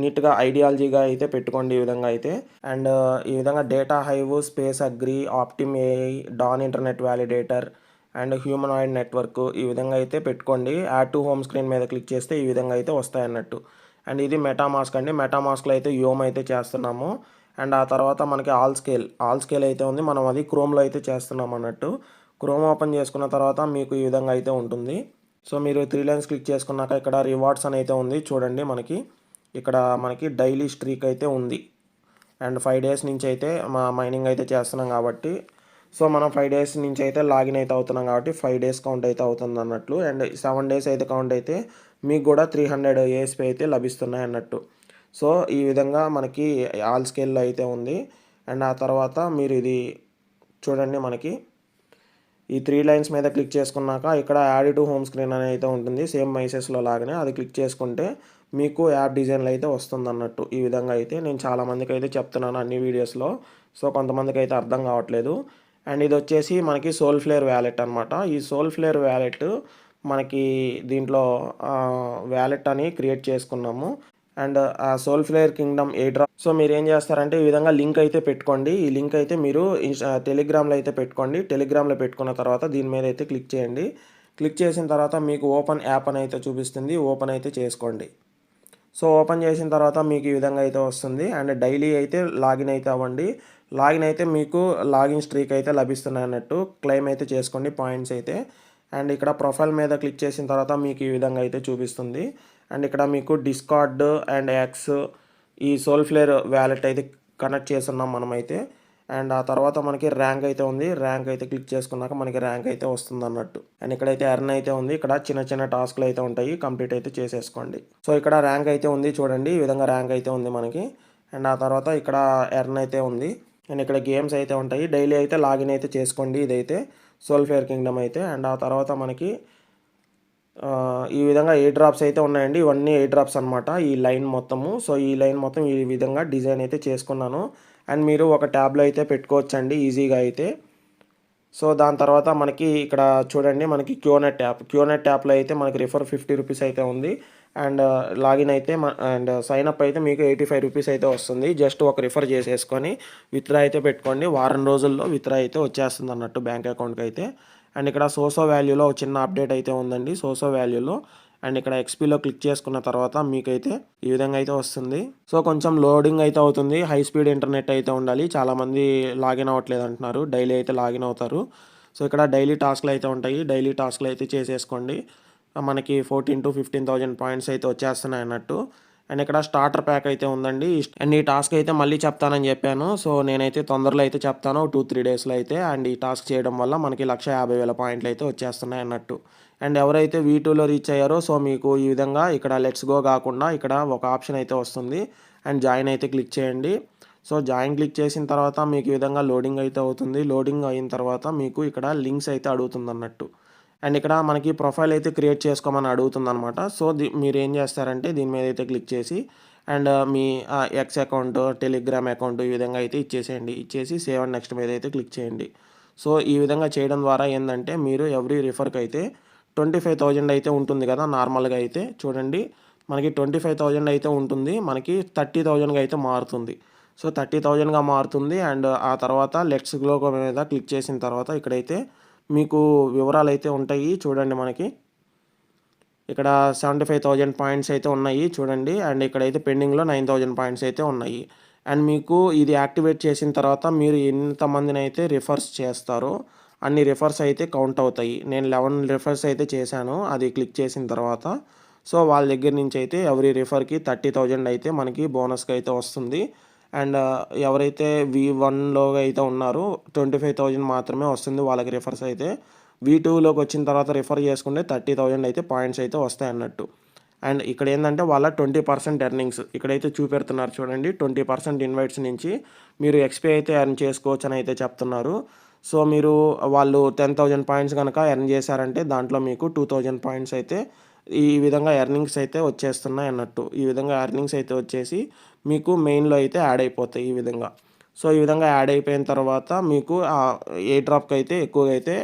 నీట్గా ఐడియాలజీగా అయితే పెట్టుకోండి ఈ విధంగా అయితే. అండ్ ఈ విధంగా data hive, space agri, optim AI, dawn internet validator and humanoid network ఈ విధంగా అయితే పెట్టుకోండి. యాడ్ టు హోమ్ స్క్రీన్ మీద క్లిక్ చేస్తే ఈ విధంగా అయితే వస్తాయి అన్నట్టు. అండ్ ఇది మెటామాస్క్ అండి. మెటామాస్క్లో అయితే యోమ్ అయితే చేస్తున్నాము. అండ్ ఆ తర్వాత మనకి ఆల్ స్కేల్ అయితే ఉంది. మనం అది క్రోమ్లో అయితే చేస్తున్నాం అన్నట్టు. క్రోమ్ ఓపెన్ చేసుకున్న తర్వాత మీకు ఈ విధంగా అయితే ఉంటుంది. సో మీరు 3 లైన్స్ క్లిక్ చేసుకున్నాక ఇక్కడ రివార్డ్స్ అని అయితే ఉంది. చూడండి ఇక్కడ మనకి డైలీ స్ట్రీక్ అయితే ఉంది. అండ్ 5 days నుంచి అయితే మైనింగ్ అయితే చేస్తున్నాం కాబట్టి, సో మనం 5 days నుంచి అయితే లాగిన్ అయితే అవుతున్నాం కాబట్టి 5 days కౌంట్ అయితే అవుతుంది అన్నట్లు. అండ్ 7 days అయితే కౌంట్ అయితే మీకు కూడా 300 ASP అయితే లభిస్తున్నాయి అన్నట్టు. సో ఈ విధంగా మనకి ఆల్ స్కేల్లో అయితే ఉంది. అండ్ ఆ తర్వాత మీరు ఇది చూడండి, మనకి ఈ 3 లైన్స్ మీద క్లిక్ చేసుకున్నాక ఇక్కడ యాడ్ టు హోమ్ స్క్రీన్ అని అయితే ఉంటుంది. సేమ్ మైసెస్లో లాగానే అది క్లిక్ చేసుకుంటే మీకు యాప్ డిజైన్లో అయితే వస్తుంది అన్నట్టు. ఈ విధంగా అయితే నేను చాలామందికి అయితే చెప్తున్నాను అన్ని వీడియోస్లో. సో కొంతమందికి అయితే అర్థం కావట్లేదు. అండ్ ఇది వచ్చేసి మనకి సోల్ఫ్లేర్ వ్యాలెట్ అనమాట. ఈ సోల్ఫ్లేర్ వ్యాలెట్ మనకి దీంట్లో వ్యాలెట్ అని క్రియేట్ చేసుకున్నాము. అండ్ ఆ సోల్ఫ్లేర్ కింగ్డమ్ ఎయిర్ సో మీరు ఏం చేస్తారంటే ఈ విధంగా లింక్ అయితే పెట్టుకోండి. ఈ లింక్ అయితే మీరు టెలిగ్రామ్లో అయితే పెట్టుకోండి. టెలిగ్రామ్లో పెట్టుకున్న తర్వాత దీని మీద అయితే క్లిక్ చేయండి. క్లిక్ చేసిన తర్వాత మీకు ఓపెన్ యాప్ అని అయితే చూపిస్తుంది. ఓపెన్ అయితే చేసుకోండి. సో ఓపెన్ చేసిన తర్వాత మీకు ఈ విధంగా అయితే వస్తుంది. అండ్ డైలీ అయితే లాగిన్ అయితే అవ్వండి. లాగిన్ అయితే మీకు లాగిన్ స్ట్రీక్ అయితే లభిస్తున్నాయి అన్నట్టు. క్లెయిమ్ అయితే చేసుకోండి పాయింట్స్ అయితే. అండ్ ఇక్కడ ప్రొఫైల్ మీద క్లిక్ చేసిన తర్వాత మీకు ఈ విధంగా అయితే చూపిస్తుంది. అండ్ ఇక్కడ మీకు డిస్కార్డ్ అండ్ ఎక్స్ ఈ సోల్ఫ్లేర్ వ్యాలెట్ అయితే కనెక్ట్ చేస్తున్నాం మనమైతే. అండ్ ఆ తర్వాత మనకి ర్యాంక్ అయితే ఉంది. ర్యాంక్ అయితే క్లిక్ చేసుకున్నాక మనకి ర్యాంక్ అయితే వస్తుంది అన్నట్టు. అండ్ ఇక్కడైతే ఎర్న్ అయితే ఉంది. ఇక్కడ చిన్న టాస్క్లు అయితే ఉంటాయి, కంప్లీట్ అయితే చేసేసుకోండి. సో ఇక్కడ ర్యాంక్ అయితే ఉంది చూడండి, ఈ విధంగా ర్యాంక్ అయితే ఉంది మనకి. అండ్ ఆ తర్వాత ఇక్కడ ఎర్న్ అయితే ఉంది. అండ్ ఇక్కడ గేమ్స్ అయితే ఉంటాయి. డైలీ అయితే లాగిన్ అయితే చేసుకోండి. ఇదైతే సోల్ఫ్లేర్ కింగ్డమ్ అయితే. అండ్ ఆ తర్వాత మనకి ఈ విధంగా ఎయిర్ డ్రాప్స్ అయితే ఉన్నాయండి. ఇవన్నీ ఎయిర్ డ్రాప్స్ అనమాట, ఈ లైన్ మొత్తము. సో ఈ లైన్ మొత్తం ఈ విధంగా డిజైన్ అయితే చేసుకున్నాను. అండ్ మీరు ఒక ట్యాబ్లో అయితే పెట్టుకోవచ్చండి ఈజీగా అయితే. సో దాని తర్వాత మనకి ఇక్కడ చూడండి, మనకి క్యూనెట్ యాప్లో అయితే మనకి రిఫర్ 50 రూపీస్ అయితే ఉంది. అండ్ లాగిన్ అయితే అండ్ సైన్ అప్ అయితే మీకు 85 రూపీస్ అయితే వస్తుంది. జస్ట్ ఒక రిఫర్ చేసేసుకొని విత్డ్రా అయితే పెట్టుకోండి. వారం రోజుల్లో విత్డ్రా అయితే వచ్చేస్తుంది అన్నట్టు బ్యాంక్ అకౌంట్కి అయితే. అండ్ ఇక్కడ సోసో వాల్యూలో ఒక చిన్న అప్డేట్ అయితే ఉందండి సోసో వాల్యూలో. అండ్ ఇక్కడ ఎక్స్పీలో క్లిక్ చేసుకున్న తర్వాత మీకైతే ఈ విధంగా అయితే వస్తుంది. సో కొంచెం లోడింగ్ అయితే అవుతుంది. హై స్పీడ్ ఇంటర్నెట్ అయితే ఉండాలి. చాలామంది లాగిన్ అవ్వట్లేదు అంటున్నారు. డైలీ అయితే లాగిన్ అవుతారు. సో ఇక్కడ డైలీ టాస్క్లు అయితే ఉంటాయి. డైలీ టాస్క్లు అయితే చేసేసుకోండి. మనకి 14,000 to 15,000 పాయింట్స్ అయితే వచ్చేస్తున్నాయి అన్నట్టు. అండ్ ఇక్కడ స్టార్టర్ ప్యాక్ అయితే ఉందండి. అండ్ ఈ టాస్క్ అయితే మళ్ళీ చెప్తానని చెప్పాను. సో నేనైతే తొందరలో అయితే చెప్తాను 2-3 డేస్లో అయితే. అండ్ ఈ టాస్క్ చేయడం వల్ల మనకి 150,000 పాయింట్లు అయితే వచ్చేస్తున్నాయి అన్నట్టు. అండ్ ఎవరైతే V2లో రీచ్ అయ్యారో సో మీకు ఈ విధంగా ఇక్కడ లెట్స్ గో కాకుండా ఇక్కడ ఒక ఆప్షన్ అయితే వస్తుంది. అండ్ జాయిన్ అయితే క్లిక్ చేయండి. సో జాయిన్ క్లిక్ చేసిన తర్వాత మీకు ఈ విధంగా లోడింగ్ అయితే అవుతుంది. లోడింగ్ అయిన తర్వాత మీకు ఇక్కడ లింక్స్ అయితే అడుగుతుంది అన్నట్టు. అండ్ ఇక్కడ మనకి ప్రొఫైల్ అయితే క్రియేట్ చేసుకోమని అడుగుతుంది అనమాట. సో మీరు ఏం చేస్తారంటే దీని మీద అయితే క్లిక్ చేసి and me X account, Telegram account ఈ విధంగా అయితే ఇచ్చేసేయండి. ఇచ్చేసి సేవ్ అండ్ నెక్స్ట్ మీద అయితే క్లిక్ చేయండి. సో ఈ విధంగా చేయడం ద్వారా ఏంటంటే మీరు ఎవ్రీ రిఫర్కి అయితే 25,000 అయితే ఉంటుంది కదా నార్మల్గా అయితే చూడండి. మనకి 25,000 అయితే ఉంటుంది. మనకి 30,000గా అయితే మారుతుంది. సో 30,000గా మారుతుంది. అండ్ ఆ తర్వాత లెట్స్ గో మీద క్లిక్ చేసిన తర్వాత ఇక్కడైతే మీకు వివరాలు అయితే ఉంటాయి చూడండి. మనకి ఇక్కడ 75,000 పాయింట్స్ అయితే ఉన్నాయి చూడండి. అండ్ ఇక్కడైతే పెండింగ్లో 9,000 పాయింట్స్ అయితే ఉన్నాయి. అండ్ మీకు ఇది యాక్టివేట్ చేసిన తర్వాత మీరు ఎంతమందిని అయితే రిఫర్స్ చేస్తారో అన్ని రిఫర్స్ అయితే కౌంట్ అవుతాయి. నేను 11 రిఫర్స్ అయితే చేశాను అది క్లిక్ చేసిన తర్వాత. సో వాళ్ళ దగ్గర నుంచి అయితే ఎవ్రీ రిఫర్కి 30,000 అయితే మనకి బోనస్గా అయితే వస్తుంది. అండ్ ఎవరైతే V1లో అయితే ఉన్నారో 25,000 మాత్రమే వస్తుంది వాళ్ళకి రిఫర్స్ అయితే. V2లోకి వచ్చిన తర్వాత రిఫర్ చేసుకుంటే 30,000 అయితే పాయింట్స్ అయితే వస్తాయి అన్నట్టు. అండ్ ఇక్కడ ఏంటంటే వాళ్ళ 20% ఎర్నింగ్స్ ఇక్కడైతే చూపెడుతున్నారు చూడండి. 20% ఇన్వైట్స్ నుంచి మీరు XP అయితే ఎర్న్ చేసుకోవచ్చు అని అయితే చెప్తున్నారు. సో మీరు వాళ్ళు 10,000 పాయింట్స్ కనుక ఎర్న్ చేశారంటే దాంట్లో మీకు 2,000 పాయింట్స్ అయితే ఈ విధంగా ఎర్నింగ్స్ అయితే వచ్చేస్తున్నాయి అన్నట్టు. ఈ విధంగా ఎర్నింగ్స్ అయితే వచ్చేసి మీకు మెయిన్లో అయితే యాడ్ అయిపోతాయి ఈ విధంగా. సో ఈ విధంగా యాడ్ అయిపోయిన తర్వాత మీకు ఏ డ్రాప్కి అయితే ఎక్కువగా అయితే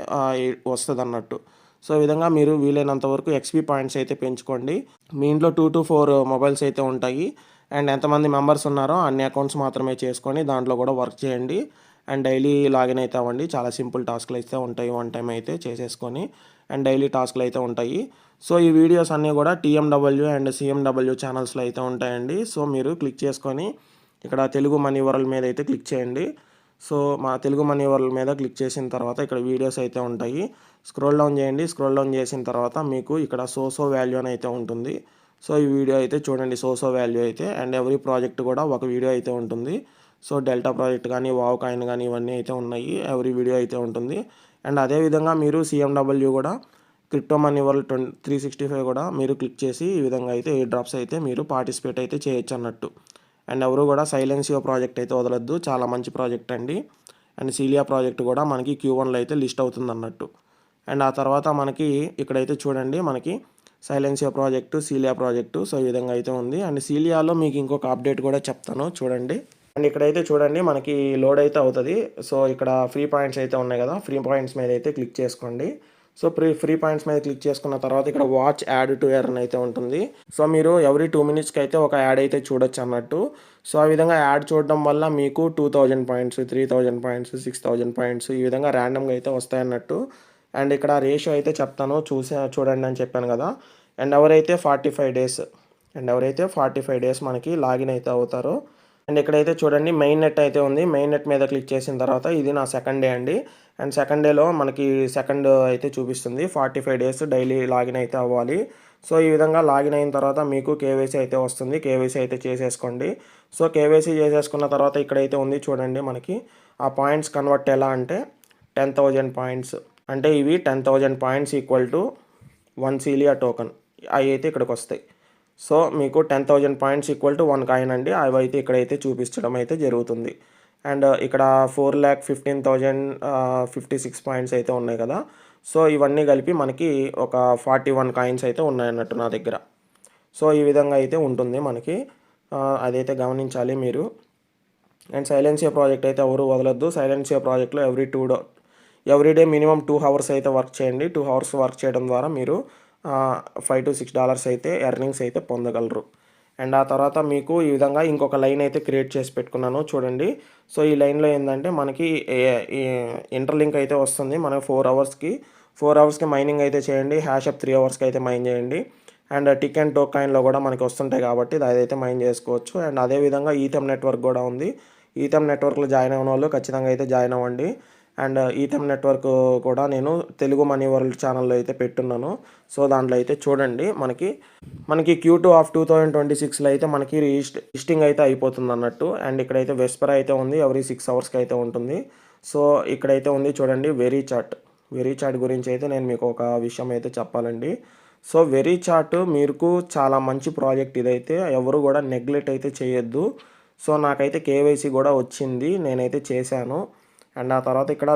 వస్తుంది అన్నట్టు. సో ఈ విధంగా మీరు వీలైనంత వరకు XP పాయింట్స్ అయితే పెంచుకోండి. మీ ఇంట్లో 2 to 4 మొబైల్స్ అయితే ఉంటాయి. అండ్ ఎంతమంది మెంబర్స్ ఉన్నారో అన్ని అకౌంట్స్ మాత్రమే చేసుకొని దాంట్లో కూడా వర్క్ చేయండి. అండ్ డైలీ లాగిన్ అయితే అవ్వండి. చాలా సింపుల్ టాస్క్లు అయితే ఉంటాయి. వన్ టైం అయితే చేసేసుకొని అండ్ డైలీ టాస్క్లు అయితే ఉంటాయి. సో ఈ వీడియోస్ అన్నీ కూడా TMW అండ్ CMW ఛానల్స్లో అయితే ఉంటాయండి. సో మీరు క్లిక్ చేసుకొని ఇక్కడ తెలుగు మనీ వరల్డ్ మీద అయితే క్లిక్ చేయండి. సో మా తెలుగు మనీ వరల్డ్ మీద క్లిక్ చేసిన తర్వాత ఇక్కడ వీడియోస్ అయితే ఉంటాయి. స్క్రోల్ డౌన్ చేయండి. స్క్రోల్ డౌన్ చేసిన తర్వాత మీకు ఇక్కడ సోసో వాల్యూ అని అయితే ఉంటుంది. సో ఈ వీడియో అయితే చూడండి సోసో వాల్యూ అయితే. అండ్ ఎవ్రీ ప్రాజెక్ట్ కూడా ఒక వీడియో అయితే ఉంటుంది. సో డెల్టా ప్రాజెక్ట్ కానీ వావ్ కాయిన్ కానీ ఇవన్నీ అయితే ఉన్నాయి. ఎవ్రీ వీడియో అయితే ఉంటుంది. అండ్ అదేవిధంగా మీరు CMW కూడా క్రిప్టో మనీ వరల్డ్ 365 కూడా మీరు క్లిక్ చేసి ఈ విధంగా అయితే ఎయిర్ డ్రాప్స్ అయితే మీరు పార్టిసిపేట్ అయితే చేయొచ్చు అన్నట్టు. అండ్ ఎవరు కూడా సైలెన్సియో ప్రాజెక్ట్ అయితే వదలొద్దు. చాలా మంచి ప్రాజెక్ట్ అండి. అండ్ సీలియా ప్రాజెక్ట్ కూడా మనకి Q1లో అయితే లిస్ట్ అవుతుంది అన్నట్టు. అండ్ ఆ తర్వాత మనకి ఇక్కడైతే చూడండి మనకి సైలెన్సియో ప్రాజెక్టు, సీలియా ప్రాజెక్టు. సో ఈ విధంగా అయితే ఉంది. అండ్ సీలియాలో మీకు ఇంకొక అప్డేట్ కూడా చెప్తాను చూడండి. అండ్ ఇక్కడైతే చూడండి మనకి లోడ్ అయితే అవుతుంది. సో ఇక్కడ ఫ్రీ పాయింట్స్ అయితే ఉన్నాయి కదా, ఫ్రీ పాయింట్స్ మీద అయితే క్లిక్ చేసుకోండి. సో ఫ్రీ పాయింట్స్ మీద క్లిక్ చేసుకున్న తర్వాత ఇక్కడ వాచ్ యాడ్ టు ఎర్న్ అయితే ఉంటుంది. సో మీరు ఎవ్రీ 2 minutesకి అయితే ఒక యాడ్ అయితే చూడొచ్చు అన్నట్టు. సో ఆ విధంగా యాడ్ చూడడం వల్ల మీకు 2,000 పాయింట్స్, 3,000 పాయింట్స్, 6,000 పాయింట్స్ ఈ విధంగా ర్యాండమ్గా అయితే వస్తాయి అన్నట్టు. అండ్ ఇక్కడ రేషియో అయితే చెప్తాను చూడండి అని చెప్పాను కదా. అండ్ ఎవరైతే 45 డేస్ మనకి లాగిన్ అయితే అవుతారో. అండ్ ఇక్కడైతే చూడండి మెయిన్ నెట్ అయితే ఉంది. మెయిన్ నెట్ మీద క్లిక్ చేసిన తర్వాత ఇది నా సెకండ్ డే అండి. అండ్ సెకండ్ డేలో మనకి సెకండ్ అయితే చూపిస్తుంది 45 డేస్ డైలీ లాగిన్ అయితే అవ్వాలి. సో ఈ విధంగా లాగిన్ అయిన తర్వాత మీకు KYC అయితే వస్తుంది. KYC అయితే చేసేసుకోండి. సో KYC చేసేసుకున్న తర్వాత ఇక్కడైతే ఉంది చూడండి మనకి ఆ పాయింట్స్ కన్వర్ట్ ఎలా అంటే 10,000 పాయింట్స్ అంటే ఇవి 10,000 points equal to 1 cilia token అవి అయితే ఇక్కడికి వస్తాయి. సో మీకు 10,000 పాయింట్స్ ఈక్వల్ టు 1 కాయిన్ అండి. అవి అయితే ఇక్కడైతే చూపించడం అయితే జరుగుతుంది. అండ్ ఇక్కడ 4,15,056 పాయింట్స్ అయితే ఉన్నాయి కదా. సో ఇవన్నీ కలిపి మనకి ఒక 41 కాయిన్స్ అయితే ఉన్నాయన్నట్టు నా దగ్గర. సో ఈ విధంగా అయితే ఉంటుంది మనకి. అదైతే గమనించాలి మీరు. అండ్ సైలెన్సియో ప్రాజెక్ట్ అయితే ఎవరు వదలొద్దు. సైలెన్సియో ప్రాజెక్ట్లో ఎవ్రీ డే మినిమం 2 hours అయితే వర్క్ చేయండి. 2 hours వర్క్ చేయడం ద్వారా మీరు $5 to $6 అయితే ఎర్నింగ్స్ అయితే పొందగలరు. అండ్ ఆ తర్వాత మీకు ఈ విధంగా ఇంకొక లైన్ అయితే క్రియేట్ చేసి పెట్టుకున్నాను చూడండి. సో ఈ లైన్‌లో ఏందంటే మనకి ఈ ఇంటర్లింక్ అయితే వస్తుంది. మనం 4 అవర్స్‌కి మైనింగ్ అయితే చేయండి. హ్యాషప్ 3 అవర్స్‌కి అయితే మైన్ చేయండి. అండ్ టిక్ అండ్ టోకాయిన్‌లో కూడా మనకి వస్తుంటాయి కాబట్టి అదైతే మైన్ చేసుకోవచ్చు. అండ్ అదేవిధంగా ఈథమ్ నెట్వర్క్ కూడా ఉంది. ఈథమ్ నెట్వర్క్‌లో జాయిన్ అవ్వనోళ్ళు ఖచ్చితంగా అయితే జాయిన్ అవ్వండి. అండ్ ఈథమ్ నెట్వర్క్ కూడా నేను తెలుగు మనీ వరల్డ్ ఛానల్‌లో అయితే పెట్టున్నాను. సో దాంట్లో అయితే చూడండి. మనకి Q2 ఆఫ్ 2026లో అయితే మనకి లిస్టింగ్ అయితే అయిపోతుందన్నట్టు. అండ్ ఇక్కడైతే వెస్పర్ అయితే ఉంది. ఎవ్రీ 6 అవర్స్‌కి అయితే ఉంటుంది. సో ఇక్కడైతే ఉంది చూడండి వెరీ చాట్ గురించి అయితే నేను మీకు ఒక విషయం అయితే చెప్పాలండి. సో వెరీ చాట్ మీకు చాలా మంచి ప్రాజెక్ట్ ఇదైతే. ఎవరు కూడా నెగ్లెక్ట్ అయితే చేయొద్దు. సో నాకైతే కేవైసీ కూడా వచ్చింది. నేనైతే చేశాను. అండ్ ఆ తర్వాత ఇక్కడ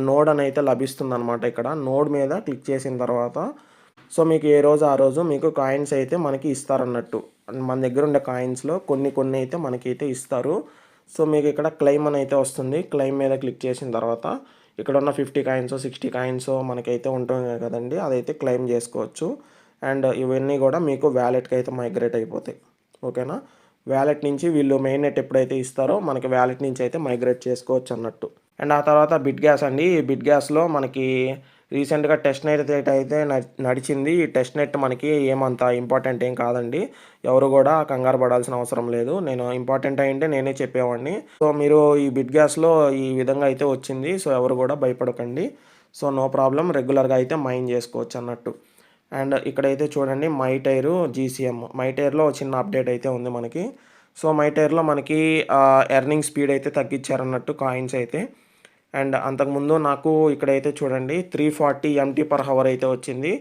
నోడ్ అని అయితే లభిస్తుందనమాట. ఇక్కడ నోడ్ మీద క్లిక్ చేసిన తర్వాత సో మీకు ఏ రోజు ఆ రోజు మీకు కాయిన్స్ అయితే మనకి ఇస్తారన్నట్టు. మన దగ్గర ఉండే కాయిన్స్‌లో కొన్ని అయితే మనకైతే ఇస్తారు. సో మీకు ఇక్కడ క్లెయిమ్ అని అయితే వస్తుంది. క్లెయిమ్ మీద క్లిక్ చేసిన తర్వాత ఇక్కడ ఉన్న 50 కాయిన్సో 60 కాయిన్సో మనకైతే ఉంటుంది కదండీ. అదైతే క్లెయిమ్ చేసుకోవచ్చు. అండ్ ఇవన్నీ కూడా మీకు వ్యాలెట్‌కి అయితే మైగ్రేట్ అయిపోతాయి. ఓకేనా. వ్యాలెట్ నుంచి వీళ్ళు మెయిన్ నెట్ ఎప్పుడైతే ఇస్తారో మనకి వ్యాలెట్ నుంచి అయితే మైగ్రేట్ చేసుకోవచ్చు అన్నట్టు. అండ్ ఆ తర్వాత బిట్ గ్యాస్ అండి. ఈ బిట్ గ్యాస్‌లో మనకి రీసెంట్‌గా టెస్ట్ నెట్ అయితే నడిచింది. ఈ టెస్ట్ నెట్ మనకి ఏమంత ఇంపార్టెంట్ ఏం కాదండి. ఎవరు కూడా కంగారు పడాల్సిన అవసరం లేదు. నేను ఇంపార్టెంట్ అయ్యుంటే నేనే చెప్పేవాడిని. సో మీరు ఈ బిట్ గ్యాస్‌లో ఈ విధంగా అయితే వచ్చింది. సో ఎవరు కూడా భయపడకండి. సో నో ప్రాబ్లమ్ రెగ్యులర్‌గా అయితే మైన్ చేసుకోవచ్చు అన్నట్టు. అండ్ ఇక్కడైతే చూడండి మైటైర్లో చిన్న అప్డేట్ అయితే ఉంది మనకి. సో మైటైర్లో మనకి ఎర్నింగ్ స్పీడ్ అయితే తగ్గించారన్నట్టు కాయిన్స్ అయితే. అండ్ అంతకుముందు నాకు ఇక్కడైతే చూడండి 340 MT/h అయితే వచ్చింది.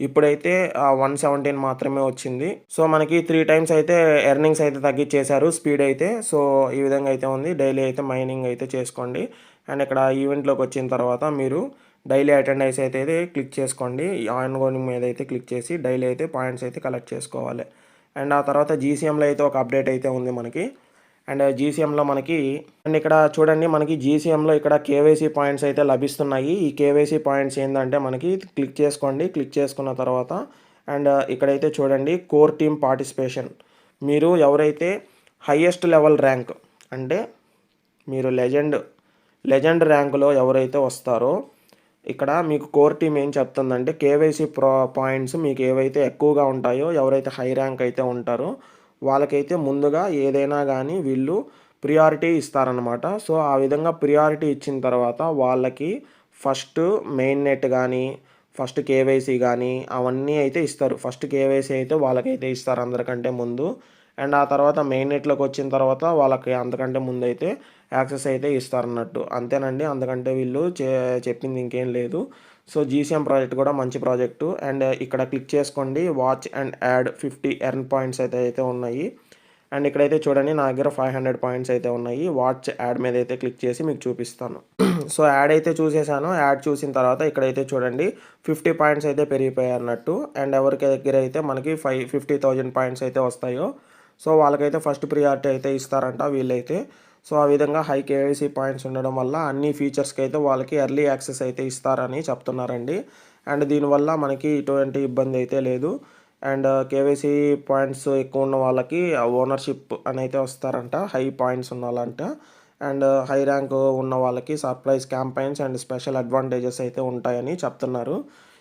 ఇప్పుడైతే 117 మాత్రమే వచ్చింది. సో మనకి 3 టైమ్స్ అయితే ఎర్నింగ్స్ అయితే తగ్గించేశారు స్పీడ్ అయితే. సో ఈ విధంగా అయితే ఉంది. డైలీ అయితే మైనింగ్ అయితే చేసుకోండి. అండ్ ఇక్కడ ఈవెంట్లోకి వచ్చిన తర్వాత మీరు డైలీ అటెండెన్స్ అయితే క్లిక్ చేసుకోండి. ఆన్ గోయింగ్ మీద అయితే క్లిక్ చేసి డైలీ అయితే పాయింట్స్ అయితే కలెక్ట్ చేసుకోవాలి. అండ్ ఆ తర్వాత జీసీఎంలో అయితే ఒక అప్డేట్ అయితే ఉంది మనకి. అండ్ జీసీఎంలో మనకి అండ్ ఇక్కడ చూడండి మనకి జీసీఎంలో ఇక్కడ కేవైసీ పాయింట్స్ అయితే లభిస్తున్నాయి. ఈ కేవైసీ పాయింట్స్ ఏంటంటే మనకి క్లిక్ చేసుకోండి. క్లిక్ చేసుకున్న తర్వాత అండ్ ఇక్కడైతే చూడండి కోర్ టీమ్ పార్టిసిపేషన్. మీరు ఎవరైతే హైయెస్ట్ లెవెల్ ర్యాంక్ అంటే మీరు లెజెండ్ ర్యాంకులో ఎవరైతే వస్తారో ఇక్కడ మీకు కోర్ టీమ్ ఏం చెప్తుందంటే కేవైసీ పాయింట్స్ మీకు ఏవైతే ఎక్కువగా ఉంటాయో ఎవరైతే హై ర్యాంక్ అయితే ఉంటారో వాళ్ళకైతే ముందుగా ఏదైనా కానీ వీళ్ళు ప్రియారిటీ ఇస్తారనమాట. సో ఆ విధంగా ప్రియారిటీ ఇచ్చిన తర్వాత వాళ్ళకి ఫస్ట్ మెయిన్ నెట్ కానీ ఫస్ట్ కేవైసీ కానీ అవన్నీ అయితే ఇస్తారు. ఫస్ట్ కేవైసీ అయితే వాళ్ళకైతే ఇస్తారు అందరికంటే ముందు. అండ్ ఆ తర్వాత మెయిన్ నెట్లోకి వచ్చిన తర్వాత వాళ్ళకి అంతకంటే ముందు అయితే యాక్సెస్ అయితే ఇస్తారన్నట్టు. అంతేనండి. అంతకంటే వీళ్ళు చెప్పింది ఇంకేం లేదు. సో జీసీఎం ప్రాజెక్ట్ కూడా మంచి ప్రాజెక్టు. అండ్ ఇక్కడ క్లిక్ చేసుకోండి. Watch and add 50 earn points అయితే ఉన్నాయి. అండ్ ఇక్కడైతే చూడండి నా దగ్గర 500 పాయింట్స్ అయితే ఉన్నాయి. వాచ్ యాడ్ మీద అయితే క్లిక్ చేసి మీకు చూపిస్తాను. సో యాడ్ అయితే చూసేసాను. యాడ్ చూసిన తర్వాత ఇక్కడైతే చూడండి 50 పాయింట్స్ అయితే పెరిగిపోయాయి అన్నట్టు. అండ్ ఎవరికి దగ్గర అయితే మనకి 50,000 పాయింట్స్ అయితే వస్తాయో సో వాళ్ళకైతే ఫస్ట్ ప్రియారిటీ అయితే ఇస్తారంట వీళ్ళైతే. సో ఆ విధంగా హై కేవైసీ పాయింట్స్ ఉండడం వల్ల అన్ని ఫీచర్స్కి అయితే వాళ్ళకి ఎర్లీ యాక్సెస్ అయితే ఇస్తారని చెప్తున్నారండి. అండ్ దీనివల్ల మనకి ఎటువంటి ఇబ్బంది అయితే లేదు. అండ్ కేవైసీ పాయింట్స్ ఎక్కువ ఉన్న వాళ్ళకి ఓనర్షిప్ అని అయితే వస్తారంట హై పాయింట్స్ ఉన్న వాళ్ళంట. అండ్ హై ర్యాంక్ ఉన్న వాళ్ళకి surprise campaigns and special advantages అయితే ఉంటాయని చెప్తున్నారు.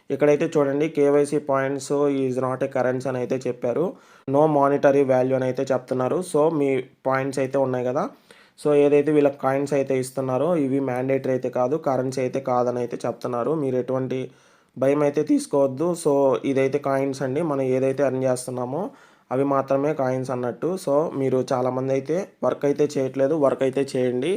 ఇక్కడైతే చూడండి KYC points is not a currency అని అయితే చెప్పారు. నో మానిటరీ వాల్యూ అని అయితే చెప్తున్నారు. సో మీ పాయింట్స్ అయితే ఉన్నాయి కదా. సో ఏదైతే వీళ్ళకి కాయిన్స్ అయితే ఇస్తున్నారో ఇవి మ్యాండేటరీ అయితే కాదు, కరెన్సీ అయితే కాదని అయితే చెప్తున్నారు. మీరు ఎటువంటి భయం అయితే తీసుకోవద్దు. సో ఇదైతే కాయిన్స్ అండి. మనం ఏదైతే ఎర్న్ చేస్తున్నామో అవి మాత్రమే కాయిన్స్ అన్నట్టు. సో మీరు చాలామంది అయితే వర్క్ అయితే చేయట్లేదు, వర్క్ అయితే చేయండి.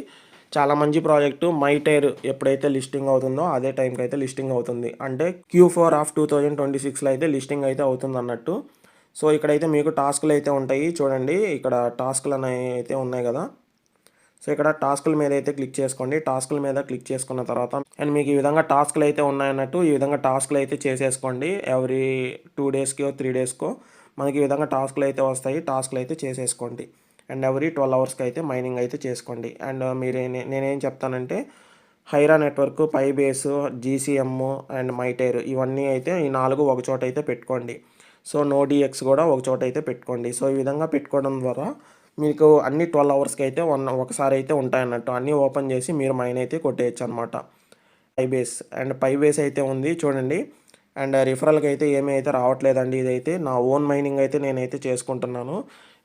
చాలా మంచి ప్రాజెక్టు. మైటైర్ ఎప్పుడైతే లిస్టింగ్ అవుతుందో అదే టైంకి అయితే లిస్టింగ్ అవుతుంది. అంటే Q4 ఆఫ్ 2026లో అయితే లిస్టింగ్ అయితే అవుతుంది అన్నట్టు. సో ఇక్కడైతే మీకు టాస్క్లు అయితే ఉంటాయి చూడండి. ఇక్కడ టాస్క్లు అనేవి అయితే ఉన్నాయి కదా. సో ఇక్కడ టాస్కుల మీద అయితే క్లిక్ చేసుకోండి. టాస్కుల మీద క్లిక్ చేసుకున్న తర్వాత అండ్ మీకు ఈ విధంగా టాస్క్లు అయితే ఉన్నాయన్నట్టు. ఈ విధంగా టాస్క్లు అయితే చేసేసుకోండి. ఎవ్రీ 2 డేస్కో 3 డేస్కో మనకి ఈ విధంగా టాస్క్లు అయితే వస్తాయి. టాస్క్లు అయితే చేసేసుకోండి. అండ్ ఎవ్రీ 12 అవర్స్కి అయితే మైనింగ్ అయితే చేసుకోండి. అండ్ నేనేం చెప్తానంటే హైరా నెట్వర్క్, పైబేస్, జీసీఎమ్ అండ్ మైటైర్ ఇవన్నీ అయితే ఈ 4 ఒక చోట అయితే పెట్టుకోండి. సో నోడిఎక్స్ కూడా ఒక చోట అయితే పెట్టుకోండి. సో ఈ విధంగా పెట్టుకోవడం ద్వారా మీకు అన్ని 12 అవర్స్కి అయితే ఒకసారి అయితే ఉంటాయన్నట్టు. అన్నీ ఓపెన్ చేసి మీరు మైన్ అయితే కొట్టేయచ్చు అనమాట. పైబేస్ అయితే ఉంది చూడండి. అండ్ రిఫరల్కి అయితే ఏమీ అయితే రావట్లేదండి. ఇదైతే నా ఓన్ మైనింగ్ అయితే నేనైతే చేసుకుంటున్నాను.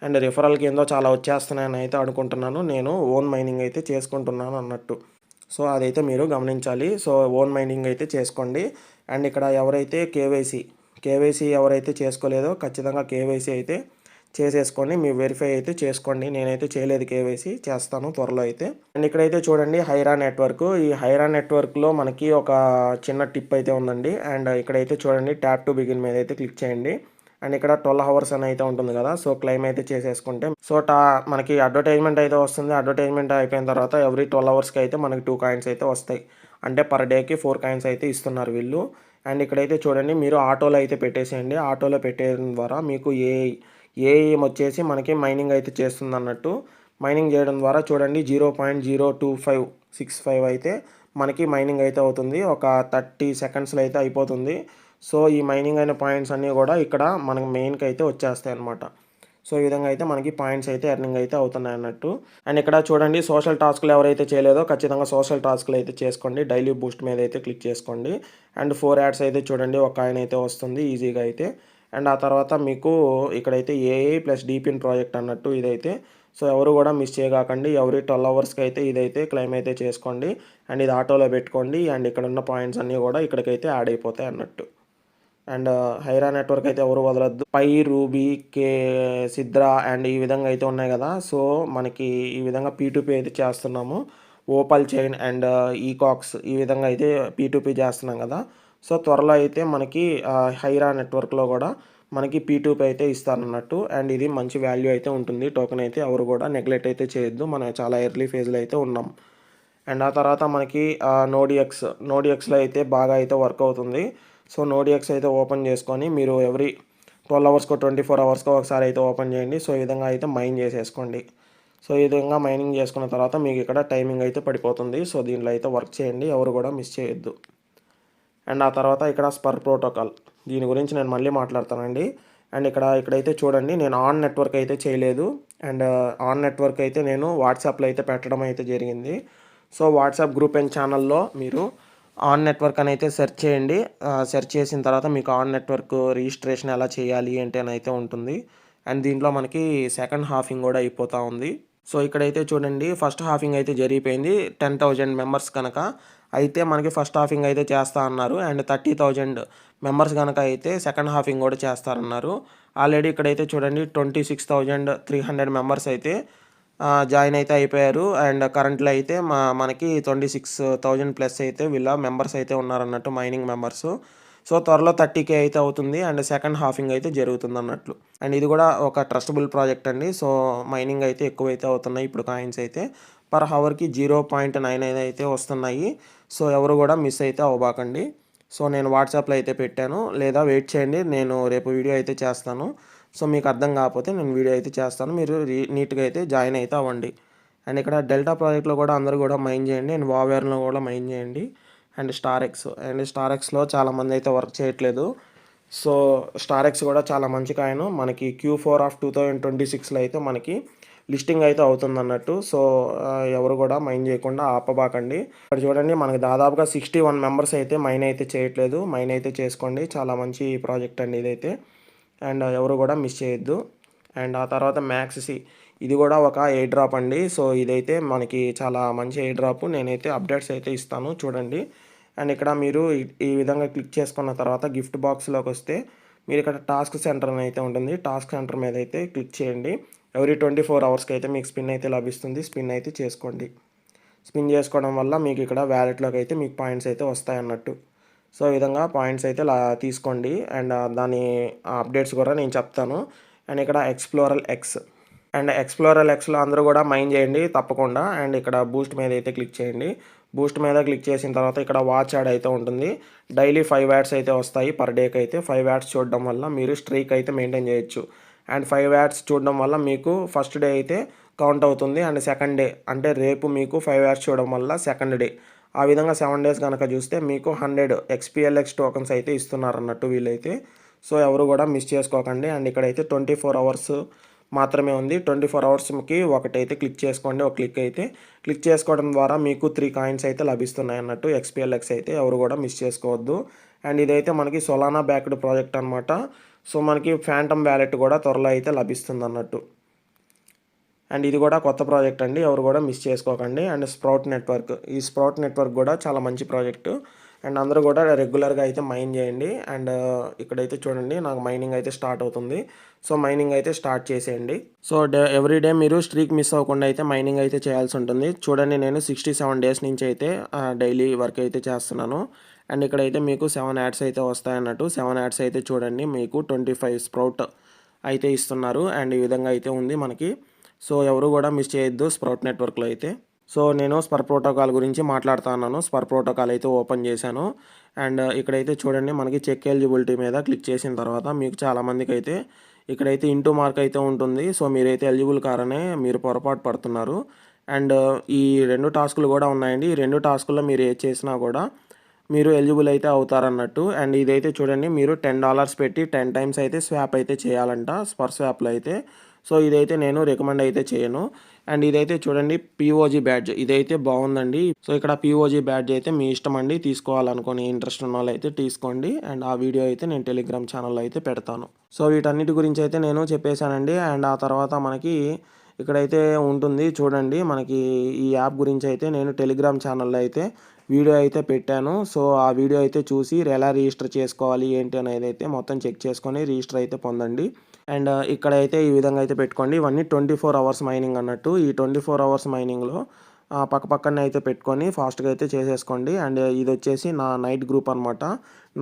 అండ్ రిఫరల్కి ఏందో చాలా వచ్చేస్తున్నాయని అయితే అనుకుంటున్నాను. నేను ఓన్ మైనింగ్ అయితే చేసుకుంటున్నాను అన్నట్టు. సో అదైతే మీరు గమనించాలి. సో ఓన్ మైనింగ్ అయితే చేసుకోండి. అండ్ ఇక్కడ ఎవరైతే కేవైసీ ఎవరైతే చేసుకోలేదో ఖచ్చితంగా కేవైసీ అయితే చేసేసుకోండి. మీ వెరిఫై అయితే చేసుకోండి. నేనైతే చేయలేదు, కేవైసీ చేస్తాను త్వరలో అయితే. అండ్ ఇక్కడైతే చూడండి హైరా నెట్వర్క్. ఈ హైరా నెట్వర్క్లో మనకి ఒక చిన్న టిప్ అయితే ఉందండి. అండ్ ఇక్కడైతే చూడండి ట్యాప్ టు బిగిన్ మీద అయితే క్లిక్ చేయండి. అండ్ ఇక్కడ 12 అవర్స్ అని అయితే ఉంటుంది కదా. సో క్లెయిమ్ అయితే చేసేసుకుంటే మనకి అడ్వర్టైజ్మెంట్ అయితే వస్తుంది. అడ్వర్టైజ్మెంట్ అయిపోయిన తర్వాత ఎవ్రీ 12 అవర్స్కి అయితే మనకి 2 కాయిన్స్ అయితే వస్తాయి. అంటే పర్ డేకి 4 కాయిన్స్ అయితే ఇస్తున్నారు వీళ్ళు. అండ్ ఇక్కడైతే చూడండి మీరు ఆటోలో అయితే పెట్టేసేయండి. ఆటోలో పెట్టేయడం ద్వారా మీకు ఏఎం వచ్చేసి మనకి మైనింగ్ అయితే చేస్తుంది అన్నట్టు. మైనింగ్ చేయడం ద్వారా చూడండి 0.02565 అయితే మనకి మైనింగ్ అయితే అవుతుంది. ఒక 30 సెకండ్స్లో అయితే అయిపోతుంది. సో ఈ మైనింగ్ అయిన పాయింట్స్ అన్నీ కూడా ఇక్కడ మనకి మెయిన్కి అయితే వచ్చేస్తాయి అన్నమాట. సో ఈ విధంగా అయితే మనకి పాయింట్స్ అయితే ఎర్నింగ్ అయితే అవుతున్నాయి అన్నట్టు. అండ్ ఇక్కడ చూడండి సోషల్ టాస్క్లు ఎవరైతే చేయలేదో ఖచ్చితంగా సోషల్ టాస్క్లు అయితే చేసుకోండి. డైలీ బూస్ట్ మీద అయితే క్లిక్ చేసుకోండి. అండ్ 4 యాడ్స్ అయితే చూడండి ఒక కాయిన్ అయితే వస్తుంది ఈజీగా అయితే. అండ్ ఆ తర్వాత మీకు ఇక్కడైతే ఏఐ ప్లస్ డీపిన్ ప్రాజెక్ట్ అన్నట్టు ఇదైతే. సో ఎవరు కూడా మిస్ చేయకండి. ఎవ్రీ 12 అవర్స్కి అయితే ఇదైతే క్లెయిమ్ అయితే చేసుకోండి. అండ్ ఇది ఆటోలో పెట్టుకోండి. అండ్ ఇక్కడ ఉన్న పాయింట్స్ అన్నీ కూడా ఇక్కడికైతే యాడ్ అయిపోతాయి అన్నట్టు. అండ్ హైరా నెట్వర్క్ అయితే ఎవరు వదలద్దు. పై, రూబీ, సిద్రా అండ్ ఈ విధంగా అయితే ఉన్నాయి కదా. సో మనకి ఈ విధంగా P2P అయితే చేస్తున్నాము. ఓపల్ చైన్ అండ్ ఈకాక్స్ ఈ విధంగా అయితే P2P చేస్తున్నాం కదా. సో త్వరలో అయితే మనకి హైరా నెట్వర్క్లో కూడా మనకి P2P అయితే ఇస్తారన్నట్టు. అండ్ ఇది మంచి వాల్యూ అయితే ఉంటుంది. టోకెన్ అయితే ఎవరు కూడా నెగ్లెక్ట్ అయితే చేయొద్దు. మనం చాలా ఎర్లీ ఫేజ్లో అయితే ఉన్నాం. అండ్ ఆ తర్వాత మనకి నోడిఎక్స్లో అయితే బాగా అయితే వర్క్ అవుతుంది. సో నోడిఎక్స్ అయితే ఓపెన్ చేసుకొని మీరు ఎవ్రీ 12 అవర్స్కో 24 అవర్స్కో ఒకసారి అయితే ఓపెన్ చేయండి. సో ఈ విధంగా అయితే మైన్ చేసేసుకోండి. సో ఈ విధంగా మైనింగ్ చేసుకున్న తర్వాత మీకు ఇక్కడ టైమింగ్ అయితే పడిపోతుంది. సో దీంట్లో అయితే వర్క్ చేయండి, ఎవరు కూడా మిస్ చేయొద్దు. అండ్ ఆ తర్వాత ఇక్కడ స్పర్ ప్రోటోకాల్, దీని గురించి నేను మళ్ళీ మాట్లాడతానండి. అండ్ ఇక్కడైతే చూడండి నేను ఆన్ నెట్వర్క్ అయితే చేయలేదు. అండ్ ఆన్ నెట్వర్క్ అయితే నేను వాట్సాప్లో అయితే పెట్టడం అయితే జరిగింది. సో వాట్సాప్ గ్రూప్ అండ్ ఛానల్లో మీరు ఆన్ నెట్వర్క్ అని అయితే సెర్చ్ చేయండి. సెర్చ్ చేసిన తర్వాత మీకు ఆన్ నెట్వర్క్ రిజిస్ట్రేషన్ ఎలా చేయాలి ఏంటి అని అయితే ఉంటుంది. అండ్ దీంట్లో మనకి సెకండ్ హాఫింగ్ కూడా అయిపోతూ ఉంది. సో ఇక్కడైతే చూడండి ఫస్ట్ హాఫింగ్ అయితే జరిగిపోయింది. 10,000 మెంబర్స్ కనుక అయితే మనకి ఫస్ట్ హాఫింగ్ అయితే చేస్తా అన్నారు. అండ్ 30,000 మెంబర్స్ కనుక అయితే సెకండ్ హాఫింగ్ కూడా చేస్తారన్నారు. ఆల్రెడీ ఇక్కడైతే చూడండి 26,300 మెంబర్స్ అయితే జాయిన్ అయితే అయిపోయారు. అండ్ కరెంట్లో అయితే మనకి 26,000 ప్లస్ అయితే వీళ్ళ మెంబర్స్ అయితే ఉన్నారన్నట్టు, మైనింగ్ మెంబర్స్. సో త్వరలో 30K అయితే అవుతుంది. అండ్ సెకండ్ హాఫింగ్ అయితే జరుగుతుంది అన్నట్లు. అండ్ ఇది కూడా ఒక ట్రస్టబుల్ ప్రాజెక్ట్ అండి. సో మైనింగ్ అయితే ఎక్కువైతే అవుతున్నాయి ఇప్పుడు. కాయిన్స్ అయితే పర్ హవర్కి 0.99 అయితే వస్తున్నాయి. సో ఎవరు కూడా మిస్ అయితే అవ్వబాకండి. సో నేను వాట్సాప్లో అయితే పెట్టాను, లేదా వెయిట్ చేయండి, నేను రేపు వీడియో అయితే చేస్తాను. సో మీకు అర్థం కాకపోతే నేను వీడియో అయితే చేస్తాను, మీరు నీట్గా అయితే జాయిన్ అయితే అవ్వండి. అండ్ ఇక్కడ డెల్టా ప్రాజెక్ట్లో కూడా అందరూ కూడా మైన్ చేయండి. అండ్ వావేర్లో కూడా మైన్ చేయండి. అండ్ స్టార్ఎక్స్లో చాలామంది అయితే వర్క్ చేయట్లేదు. సో స్టార్ఎక్స్ కూడా చాలా మంచి కాయిన్. మనకి Q4 ఆఫ్ 2026లో అయితే మనకి లిస్టింగ్ అయితే అవుతుంది అన్నట్టు. సో ఎవరు కూడా మైన్ చేయకుండా ఆపబాకండి. ఇక్కడ చూడండి మనకి దాదాపుగా 61 మెంబర్స్ అయితే మైన్ అయితే చేయట్లేదు. మైన్ అయితే చేసుకోండి, చాలా మంచి ప్రాజెక్ట్ అండి ఇదైతే. అండ్ ఎవరు కూడా మిస్ చేయొద్దు. అండ్ ఆ తర్వాత మ్యాక్స్ ఇది కూడా ఒక ఎయిర్ డ్రాప్ అండి. సో ఇదైతే మనకి చాలా మంచి ఎయిర్ డ్రాప్. నేనైతే అప్డేట్స్ అయితే ఇస్తాను చూడండి. అండ్ ఇక్కడ మీరు ఈ విధంగా క్లిక్ చేసుకున్న తర్వాత గిఫ్ట్ బాక్స్లోకి వస్తే మీరు ఇక్కడ టాస్క్ సెంటర్ అని అయితే ఉంటుంది. టాస్క్ సెంటర్ మీద అయితే క్లిక్ చేయండి. ఎవ్రీ 24 అవర్స్కి అయితే మీకు స్పిన్ అయితే లభిస్తుంది. స్పిన్ అయితే చేసుకోండి. స్పిన్ చేసుకోవడం వల్ల మీకు ఇక్కడ వ్యాలెట్లోకి అయితే మీకు పాయింట్స్ అయితే వస్తాయి అన్నట్టు. సో ఈ విధంగా పాయింట్స్ అయితే తీసుకోండి. అండ్ దాని అప్డేట్స్ కూడా నేను చెప్తాను. అండ్ ఇక్కడ ఎక్స్ప్లోరల్ ఎక్స్లో అందరూ కూడా మైన్ చేయండి తప్పకుండా. అండ్ ఇక్కడ బూస్ట్ మీద అయితే క్లిక్ చేయండి. బూస్ట్ మీద క్లిక్ చేసిన తర్వాత ఇక్కడ వాచ్ యాడ్ అయితే ఉంటుంది. డైలీ 5 యాడ్స్ అయితే వస్తాయి పర్ డేకి అయితే. 5 యాడ్స్ చూడడం వల్ల మీరు స్ట్రీక్ అయితే మెయింటైన్ చేయొచ్చు. అండ్ 5 యాడ్స్ చూడడం వల్ల మీకు ఫస్ట్ డే అయితే కౌంట్ అవుతుంది. అండ్ సెకండ్ డే అంటే రేపు మీకు 5 యాడ్స్ చూడడం వల్ల సెకండ్ డే ఆ విధంగా 7 డేస్ కనుక చూస్తే మీకు 100 XPLX టోకెన్స్ అయితే ఇస్తున్నారన్నట్టు వీళ్ళైతే. సో ఎవరు కూడా మిస్ చేసుకోకండి. అండ్ ఇక్కడైతే 24 అవర్స్ మాత్రమే ఉంది. 24 అవర్స్‌కి ఒకటైతే క్లిక్ చేసుకోండి. ఒక క్లిక్ అయితే. క్లిక్ చేసుకోవడం ద్వారా మీకు 3 కాయిన్స్ అయితే లభిస్తున్నాయి అన్నట్టు XPLX అయితే ఎవరు కూడా మిస్ చేసుకోవద్దు. అండ్ ఇదైతే మనకి సొలానా బ్యాక్డ్ ప్రాజెక్ట్ అనమాట. సో మనకి ఫాంటమ్ వ్యాలెట్ కూడా త్వరలో అయితే లభిస్తుందన్నట్టు. అండ్ ఇది కూడా కొత్త ప్రాజెక్ట్ అండి. ఎవరు కూడా మిస్ చేసుకోకండి. And sprout network. ఈ స్ప్రౌట్ నెట్వర్క్ కూడా చాలా మంచి ప్రాజెక్టు. అండ్ అందరూ కూడా రెగ్యులర్గా అయితే మైన్ చేయండి. అండ్ ఇక్కడైతే చూడండి నాకు మైనింగ్ అయితే స్టార్ట్ అవుతుంది. సో మైనింగ్ అయితే స్టార్ట్ చేసేయండి. సో ఎవ్రీ డే మీరు స్ట్రీక్ మిస్ అవ్వకుండా అయితే మైనింగ్ అయితే చేయాల్సి ఉంటుంది. చూడండి నేను 67 డేస్ నుంచి అయితే డైలీ వర్క్ అయితే చేస్తున్నాను. అండ్ ఇక్కడైతే మీకు 7 యాడ్స్ అయితే వస్తాయన్నట్టు. 7 యాడ్స్ అయితే చూడండి మీకు 25 స్ప్రౌట్ అయితే ఇస్తున్నారు. అండ్ ఈ విధంగా అయితే ఉంది మనకి. సో ఎవరు కూడా మిస్ చేయొద్దు స్ప్రౌట్ నెట్వర్క్లో అయితే. సో నేను స్పర్ ప్రోటోకాల్ గురించి మాట్లాడుతున్నాను. స్పర్ ప్రోటోకాల్ అయితే ఓపెన్ చేశాను. అండ్ ఇక్కడైతే చూడండి మనకి చెక్ ఎలిజిబిలిటీ మీద క్లిక్ చేసిన తర్వాత మీకు చాలామందికి అయితే ఇక్కడైతే ఇంటూ మార్క్ అయితే ఉంటుంది. సో మీరైతే ఎలిజిబుల్ కారనే మీరు పొరపాటు పడుతున్నారు. అండ్ ఈ 2 టాస్కులు కూడా ఉన్నాయండి. ఈ 2 టాస్కుల్లో మీరు ఏది చేసినా కూడా మీరు ఎలిజిబుల్ అయితే అవుతారన్నట్టు. అండ్ ఇదైతే చూడండి మీరు $10 పెట్టి 10 టైమ్స్ అయితే స్వాప్ అయితే చేయాలంట స్పర్ స్వాప్లో అయితే. సో ఇదైతే నేను రికమెండ్ అయితే చేయను. అండ్ ఇదైతే చూడండి POG బ్యాడ్జ్ ఇదైతే బాగుందండి. సో ఇక్కడ POG బ్యాడ్జ్ అయితే మీ ఇష్టం అండి. తీసుకోవాలనుకుని ఇంట్రెస్ట్ ఉన్న వాళ్ళు అయితే తీసుకోండి. అండ్ ఆ వీడియో అయితే నేను టెలిగ్రామ్ ఛానల్లో అయితే పెడతాను. సో వీటన్నిటి గురించి అయితే నేను చెప్పేశానండి. అండ్ ఆ తర్వాత మనకి ఇక్కడైతే ఉంటుంది చూడండి మనకి ఈ యాప్ గురించి అయితే నేను టెలిగ్రామ్ ఛానల్లో అయితే వీడియో అయితే పెట్టాను. సో ఆ వీడియో అయితే చూసి ఎలా రిజిస్టర్ చేసుకోవాలి ఏంటి అనేది అయితే మొత్తం చెక్ చేసుకొని రిజిస్టర్ అయితే పొందండి. అండ్ ఇక్కడైతే ఈ విధంగా అయితే పెట్టుకోండి. ఇవన్నీ 24 అవర్స్ మైనింగ్ అన్నట్టు. ఈ 24 అవర్స్ మైనింగ్లో పక్కనే అయితే పెట్టుకొని ఫాస్ట్గా అయితే చేసేసుకోండి. అండ్ ఇది వచ్చేసి నా నైట్ గ్రూప్ అనమాట.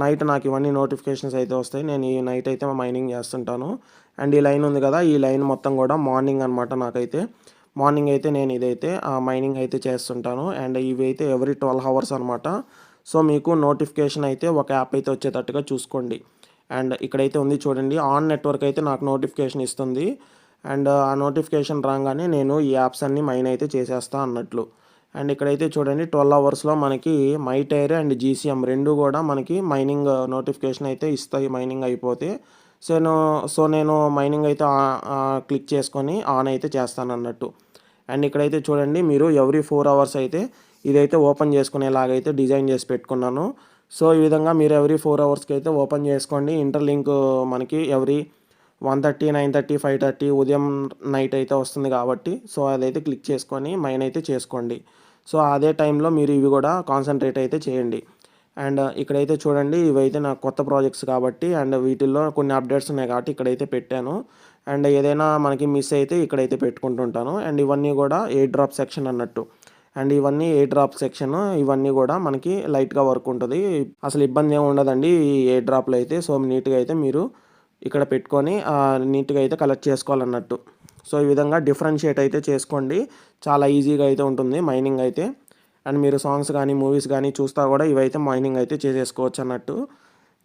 నైట్ నాకు ఇవన్నీ నోటిఫికేషన్స్ అయితే వస్తాయి. నేను ఈ నైట్ అయితే మైనింగ్ చేస్తుంటాను. అండ్ ఈ లైన్ ఉంది కదా ఈ లైన్ మొత్తం కూడా మార్నింగ్ అనమాట. నాకైతే మార్నింగ్ అయితే నేను ఇదైతే మైనింగ్ అయితే చేస్తుంటాను. అండ్ ఇవి అయితే ఎవ్రీ 12 అవర్స్ అనమాట. సో మీకు నోటిఫికేషన్ అయితే ఒక యాప్ అయితే వచ్చేటట్టుగా చూసుకోండి. అండ్ ఇక్కడైతే ఉంది చూడండి ఆన్ నెట్వర్క్ అయితే నాకు నోటిఫికేషన్ ఇస్తుంది. అండ్ ఆ నోటిఫికేషన్ రాగానే నేను ఈ యాప్స్ అన్నీ మైన్ అయితే చేసేస్తా అన్నట్లు. అండ్ ఇక్కడైతే చూడండి 12 అవర్స్లో మనకి మైటైర్ అండ్ GCM 2 కూడా మనకి మైనింగ్ నోటిఫికేషన్ అయితే ఇస్తాయి మైనింగ్ అయిపోతే. సో నేను మైనింగ్ అయితే క్లిక్ చేసుకొని ఆన్ అయితే చేస్తాను అన్నట్టు. అండ్ ఇక్కడైతే చూడండి మీరు ఎవ్రీ 4 అవర్స్ అయితే ఇదైతే ఓపెన్ చేసుకునేలాగైతే డిజైన్ చేసి పెట్టుకున్నాను. సో ఈ విధంగా మీరు ఎవ్రీ 4 అవర్స్కి అయితే ఓపెన్ చేసుకోండి. ఇంటర్లింక్ మనకి ఎవ్రీ 1:30, 9:30, 5:30 ఉదయం నైట్ అయితే వస్తుంది కాబట్టి సో అదైతే క్లిక్ చేసుకొని మైన్ అయితే చేసుకోండి. సో అదే టైంలో మీరు ఇవి కూడా కాన్సన్ట్రేట్ అయితే చేయండి. అండ్ ఇక్కడైతే చూడండి ఇవైతే నాకు కొత్త ప్రాజెక్ట్స్ కాబట్టి అండ్ వీటిల్లో కొన్ని అప్డేట్స్ ఉన్నాయి కాబట్టి ఇక్కడైతే పెట్టాను. అండ్ ఏదైనా మనకి మిస్ అయితే ఇక్కడైతే పెట్టుకుంటుంటాను. అండ్ ఇవన్నీ కూడా ఎయిర్ డ్రాప్ సెక్షన్ అన్నట్టు. అండ్ ఇవన్నీ ఎయిర్ డ్రాప్ సెక్షన్ ఇవన్నీ కూడా మనకి లైట్గా వర్క్ ఉంటుంది. అసలు ఇబ్బంది ఏమి ఉండదండి ఈ ఎయిర్ డ్రాప్లో అయితే. సో నీట్గా అయితే మీరు ఇక్కడ పెట్టుకొని నీట్గా అయితే కలెక్ట్ చేసుకోవాలన్నట్టు. సో ఈ విధంగా డిఫరెన్షియేట్ అయితే చేసుకోండి. చాలా ఈజీగా అయితే ఉంటుంది మైనింగ్ అయితే. అండ్ మీరు సాంగ్స్ కానీ మూవీస్ కానీ చూస్తా కూడా ఇవైతే మైనింగ్ అయితే చేసేసుకోవచ్చు అన్నట్టు.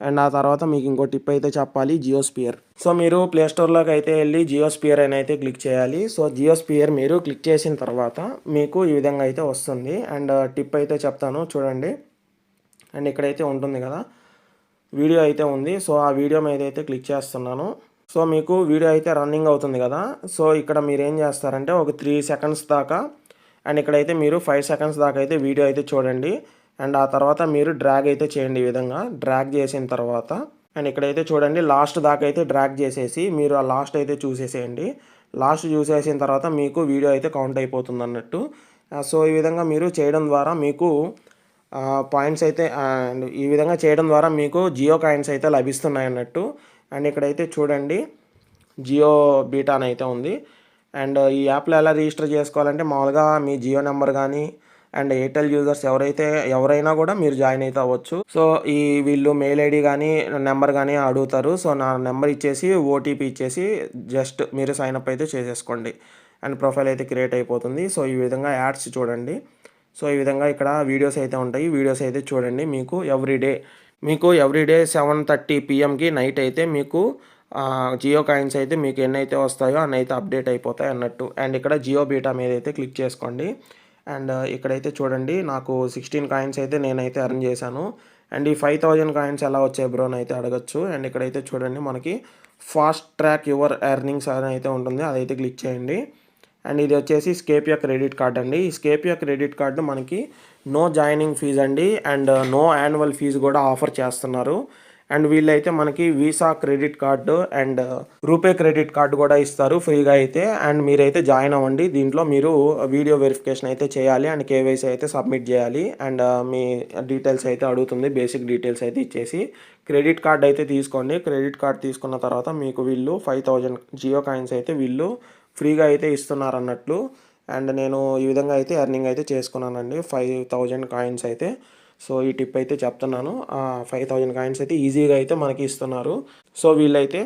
అండ్ ఆ తర్వాత మీకు ఇంకో టిప్ అయితే చెప్పాలి జియోస్పియర్. సో మీరు ప్లేస్టోర్లోకి అయితే వెళ్ళి జియోస్పియర్ అని అయితే క్లిక్ చేయాలి. సో జియోస్పియర్ మీరు క్లిక్ చేసిన తర్వాత మీకు ఈ విధంగా అయితే వస్తుంది. అండ్ టిప్ అయితే చెప్తాను చూడండి. అండ్ ఇక్కడైతే ఉంటుంది కదా వీడియో అయితే ఉంది. సో ఆ వీడియో మీద అయితే క్లిక్ చేస్తున్నాను. సో మీకు వీడియో అయితే రన్నింగ్ అవుతుంది కదా. సో ఇక్కడ మీరు ఏం చేస్తారంటే ఒక 3 సెకండ్స్ దాకా అండ్ ఇక్కడైతే మీరు 5 సెకండ్స్ దాకా అయితే వీడియో అయితే చూడండి. అండ్ ఆ తర్వాత మీరు డ్రాగ్ అయితే చేయండి. ఈ విధంగా డ్రాగ్ చేసిన తర్వాత అండ్ ఇక్కడైతే చూడండి లాస్ట్ దాకా అయితే డ్రాగ్ చేసేసి మీరు ఆ లాస్ట్ అయితే చూసేసేయండి. లాస్ట్ చూసేసిన తర్వాత మీకు వీడియో అయితే కౌంట్ అయిపోతుంది అన్నట్టు. సో ఈ విధంగా మీరు చేయడం ద్వారా మీకు పాయింట్స్ అయితే అండ్ ఈ విధంగా చేయడం ద్వారా మీకు జియో కాయిన్స్ అయితే లభిస్తున్నాయి అన్నట్టు. అండ్ ఇక్కడైతే చూడండి జియో బీటా అని అయితే ఉంది. అండ్ ఈ యాప్లో ఎలా రిజిస్టర్ చేసుకోవాలంటే మామూలుగా మీ జియో నెంబర్ కానీ అండ్ ఎయిర్టెల్ యూజర్స్ ఎవరైనా కూడా మీరు జాయిన్ అయితే అవ్వచ్చు. సో వీళ్ళు మెయిల్ ఐడి కానీ నెంబర్ కానీ అడుగుతారు. సో నా నెంబర్ ఇచ్చేసి ఓటీపీ ఇచ్చేసి జస్ట్ మీరు సైన్అప్ అయితే చేసేసుకోండి. అండ్ ప్రొఫైల్ అయితే క్రియేట్ అయిపోతుంది. సో ఈ విధంగా యాడ్స్ చూడండి. సో ఈ విధంగా ఇక్కడ వీడియోస్ అయితే ఉంటాయి. వీడియోస్ అయితే చూడండి. మీకు ఎవ్రీడే 7:30 PMకి నైట్ అయితే మీకు జియో కాయిన్స్ అయితే మీకు ఎన్నైతే వస్తాయో అన్నైతే అప్డేట్ అయిపోతాయి అన్నట్టు. అండ్ ఇక్కడ జియో బీటా మీద అయితే క్లిక్ చేసుకోండి. అండ్ ఇక్కడైతే చూడండి నాకు 16 కాయిన్స్ అయితే నేనైతే ఎర్న్ చేశాను. అండ్ ఈ 5000 కాయిన్స్ ఎలా వచ్చాయి బ్రో అని అయితే అడగొచ్చు. అండ్ ఇక్కడైతే చూడండి మనకి ఫాస్ట్ ట్రాక్ యువర్ ఎర్నింగ్స్ అని అయితే ఉంటుంది, అదైతే క్లిక్ చేయండి. అండ్ ఇది వచ్చేసి స్కేపియా క్రెడిట్ కార్డ్ అండి. ఈ స్కేపియా క్రెడిట్ కార్డు మనకి నో జాయినింగ్ ఫీజ్ అండి అండ్ నో యాన్యువల్ ఫీజు కూడా ఆఫర్ చేస్తున్నారు. అండ్ వీళ్ళైతే మనకి visa credit card and RuPay credit card కూడా ఇస్తారు ఫ్రీగా అయితే. అండ్ మీరైతే జాయిన్ అవ్వండి. దీంట్లో మీరు వీడియో వెరిఫికేషన్ అయితే చేయాలి అండ్ కేవైసీ అయితే సబ్మిట్ చేయాలి. అండ్ మీ డీటెయిల్స్ అయితే అడుగుతుంది, బేసిక్ డీటెయిల్స్ అయితే ఇచ్చేసి క్రెడిట్ కార్డ్ అయితే తీసుకోండి. క్రెడిట్ కార్డ్ తీసుకున్న తర్వాత మీకు వీళ్ళు 5000 జియో కాయిన్స్ అయితే వీళ్ళు ఫ్రీగా అయితే ఇస్తున్నారు అన్నట్లు. అండ్ నేను ఈ విధంగా అయితే ఎర్నింగ్ అయితే చేసుకున్నానండి 5000 కాయిన్స్ అయితే. సో ఈ టిప్ అయితే చెప్తున్నాను. 5000 కాయిన్స్ అయితే ఈజీగా అయితే మనకి ఇస్తున్నారు. సో వీళ్ళైతే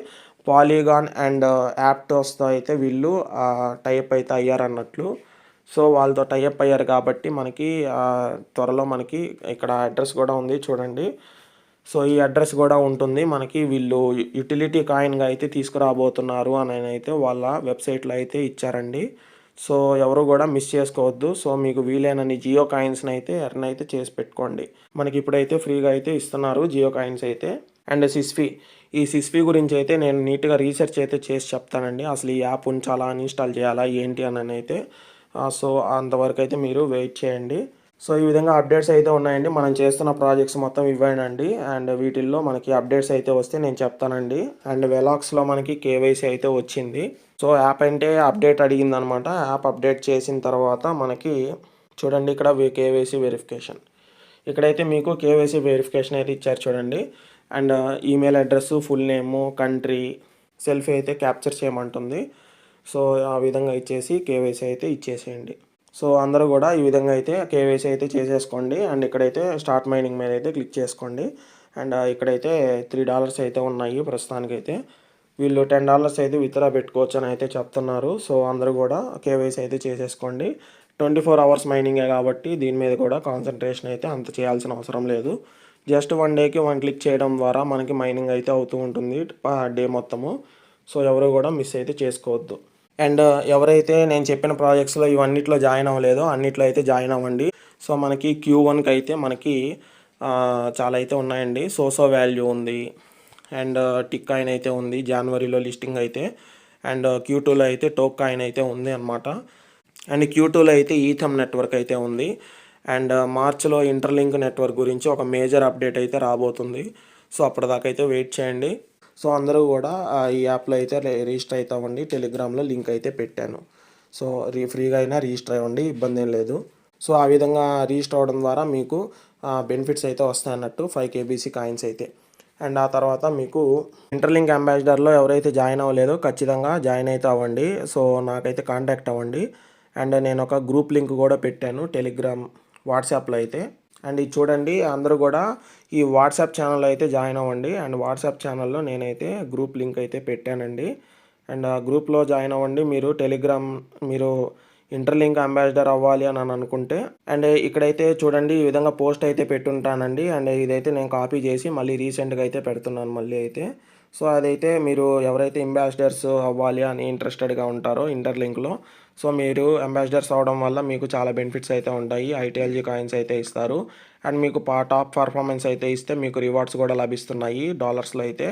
పాలీగాన్ అండ్ యాప్టోస్తో అయితే వీళ్ళు టైప్ అయితే అయ్యారన్నట్లు. సో వాళ్ళతో టైప్ అయ్యారు కాబట్టి మనకి త్వరలో మనకి ఇక్కడ అడ్రస్ కూడా ఉంది చూడండి. సో ఈ అడ్రస్ కూడా ఉంటుంది మనకి. వీళ్ళు యుటిలిటీ కాయిన్గా అయితే తీసుకురాబోతున్నారు అని అయితే వాళ్ళ వెబ్సైట్లో అయితే ఇచ్చారండి. సో ఎవరు కూడా మిస్ చేసుకోవద్దు. సో మీకు వీలైనన్ని జియో కాయిన్స్ని అయితే ఎర్న్ అయితే చేసి పెట్టుకోండి. మనకి ఇప్పుడైతే ఫ్రీగా అయితే ఇస్తున్నారు జియో కాయిన్స్ అయితే. అండ్ సిస్ఫీ, ఈ సిస్ఫీ గురించి అయితే నేను నీట్గా రీసెర్చ్ అయితే చేసి చెప్తానండి. అసలు ఈ యాప్ ఉంచాలా, అన్ఇన్స్టాల్ చేయాలా, ఏంటి అని అయితే. సో అంతవరకు అయితే మీరు వెయిట్ చేయండి. సో ఈ విధంగా అప్డేట్స్ అయితే ఉన్నాయండి. మనం చేస్తున్న ప్రాజెక్ట్స్ మొత్తం ఇవ్వండి. అండ్ వీటిల్లో మనకి అప్డేట్స్ అయితే వస్తే నేను చెప్తానండి. అండ్ వెలాక్స్లో మనకి కేవైసీ అయితే వచ్చింది. సో యాప్ అంటే అప్డేట్ అడిగింది అనమాట. యాప్ అప్డేట్ చేసిన తర్వాత మనకి చూడండి ఇక్కడ కేవైసీ వెరిఫికేషన్. ఇక్కడైతే మీకు కేవైసీ వెరిఫికేషన్ అయితే ఇచ్చారు చూడండి. And email address, full name, country, selfie అయితే క్యాప్చర్ చేయమంటుంది. సో ఆ విధంగా ఇచ్చేసి కేవైసీ అయితే ఇచ్చేసేయండి. సో అందరూ కూడా ఈ విధంగా అయితే కేవైసీ అయితే చేసేసుకోండి. అండ్ ఇక్కడైతే స్టార్ట్ మైనింగ్ మీద అయితే క్లిక్ చేసుకోండి. అండ్ ఇక్కడైతే $3 అయితే ఉన్నాయి ప్రస్తుతానికైతే. వీళ్ళు $10 అయితే విత్డ్రా పెట్టుకోవచ్చు అని అయితే చెప్తున్నారు. సో అందరూ కూడా కేవైసీ అయితే చేసేసుకోండి. 24 అవర్స్ మైనింగే కాబట్టి దీని మీద కూడా కాన్సన్ట్రేషన్ అయితే అంత చేయాల్సిన అవసరం లేదు. జస్ట్ 1 డేకి 1 క్లిక్ చేయడం ద్వారా మనకి మైనింగ్ అయితే అవుతూ ఉంటుంది డే మొత్తము. సో ఎవరు కూడా మిస్ అయితే చేసుకోవద్దు. అండ్ ఎవరైతే నేను చెప్పిన ప్రాజెక్ట్స్లో ఇవన్నిట్లో జాయిన్ అవ్వలేదో అన్నిట్లో అయితే జాయిన్ అవ్వండి. సో మనకి Q1కి అయితే మనకి చాలా అయితే ఉన్నాయండి. సోసో వాల్యూ ఉంది అండ్ టిక్ కాయిన్ అయితే ఉంది జనవరిలో లిస్టింగ్ అయితే. అండ్ Q2లో అయితే టోక్ కాయిన్ అయితే ఉంది అనమాట. అండ్ Q2లో అయితే ఈథమ్ నెట్వర్క్ అయితే ఉంది. అండ్ మార్చ్లో ఇంటర్లింక్ నెట్వర్క్ గురించి ఒక మేజర్ అప్డేట్ అయితే రాబోతుంది. సో అప్పటిదాకా అయితే వెయిట్ చేయండి. సో అందరూ కూడా ఈ యాప్లో అయితే రిజిస్టర్ అయితే అవ్వండి. టెలిగ్రామ్లో లింక్ అయితే పెట్టాను. సో ఫ్రీగా అయినా రిజిస్టర్ అవ్వండి, ఇబ్బంది ఏం లేదు. సో ఆ విధంగా రిజిస్టర్ అవ్వడం ద్వారా మీకు బెనిఫిట్స్ అయితే వస్తాయి అన్నట్టు 5 KBC కాయిన్స్ అయితే. అండ్ ఆ తర్వాత మీకు ఇంటర్లింక్ అంబాసిడర్లో ఎవరైతే జాయిన్ అవ్వలేదో ఖచ్చితంగా జాయిన్ అయితే అవ్వండి. సో నాకైతే కాంటాక్ట్ అవ్వండి. అండ్ నేను ఒక గ్రూప్ లింక్ కూడా పెట్టాను టెలిగ్రామ్, వాట్సాప్లో అయితే. అండ్ ఇది చూడండి అందరూ కూడా ఈ వాట్సాప్ ఛానల్లో అయితే జాయిన్ అవ్వండి. అండ్ వాట్సాప్ ఛానల్లో నేనైతే గ్రూప్ లింక్ అయితే పెట్టానండి. అండ్ ఆ గ్రూప్లో జాయిన్ అవ్వండి. మీరు టెలిగ్రామ్ మీరు ఇంటర్లింక్ అంబాసిడర్ అవ్వాలి అని అనుకుంటే. అండ్ ఇక్కడైతే చూడండి ఈ విధంగా పోస్ట్ అయితే పెట్టుంటానండి. అండ్ ఇదైతే నేను కాపీ చేసి మళ్ళీ రీసెంట్గా అయితే పెడుతున్నాను మళ్ళీ అయితే. సో అదైతే మీరు ఎవరైతే అంబాసిడర్స్ అవ్వాలి అని ఇంట్రెస్టెడ్గా ఉంటారో ఇంటర్లింక్లో, సో మీరు అంబాసిడర్స్ అవ్వడం వల్ల మీకు చాలా బెనిఫిట్స్ అయితే ఉంటాయి. ITLG కాయిన్స్ అయితే ఇస్తారు. అండ్ మీకు టాప్ పర్ఫార్మెన్స్ అయితే ఇస్తే మీకు రివార్డ్స్ కూడా లభిస్తున్నాయి డాలర్స్లో అయితే.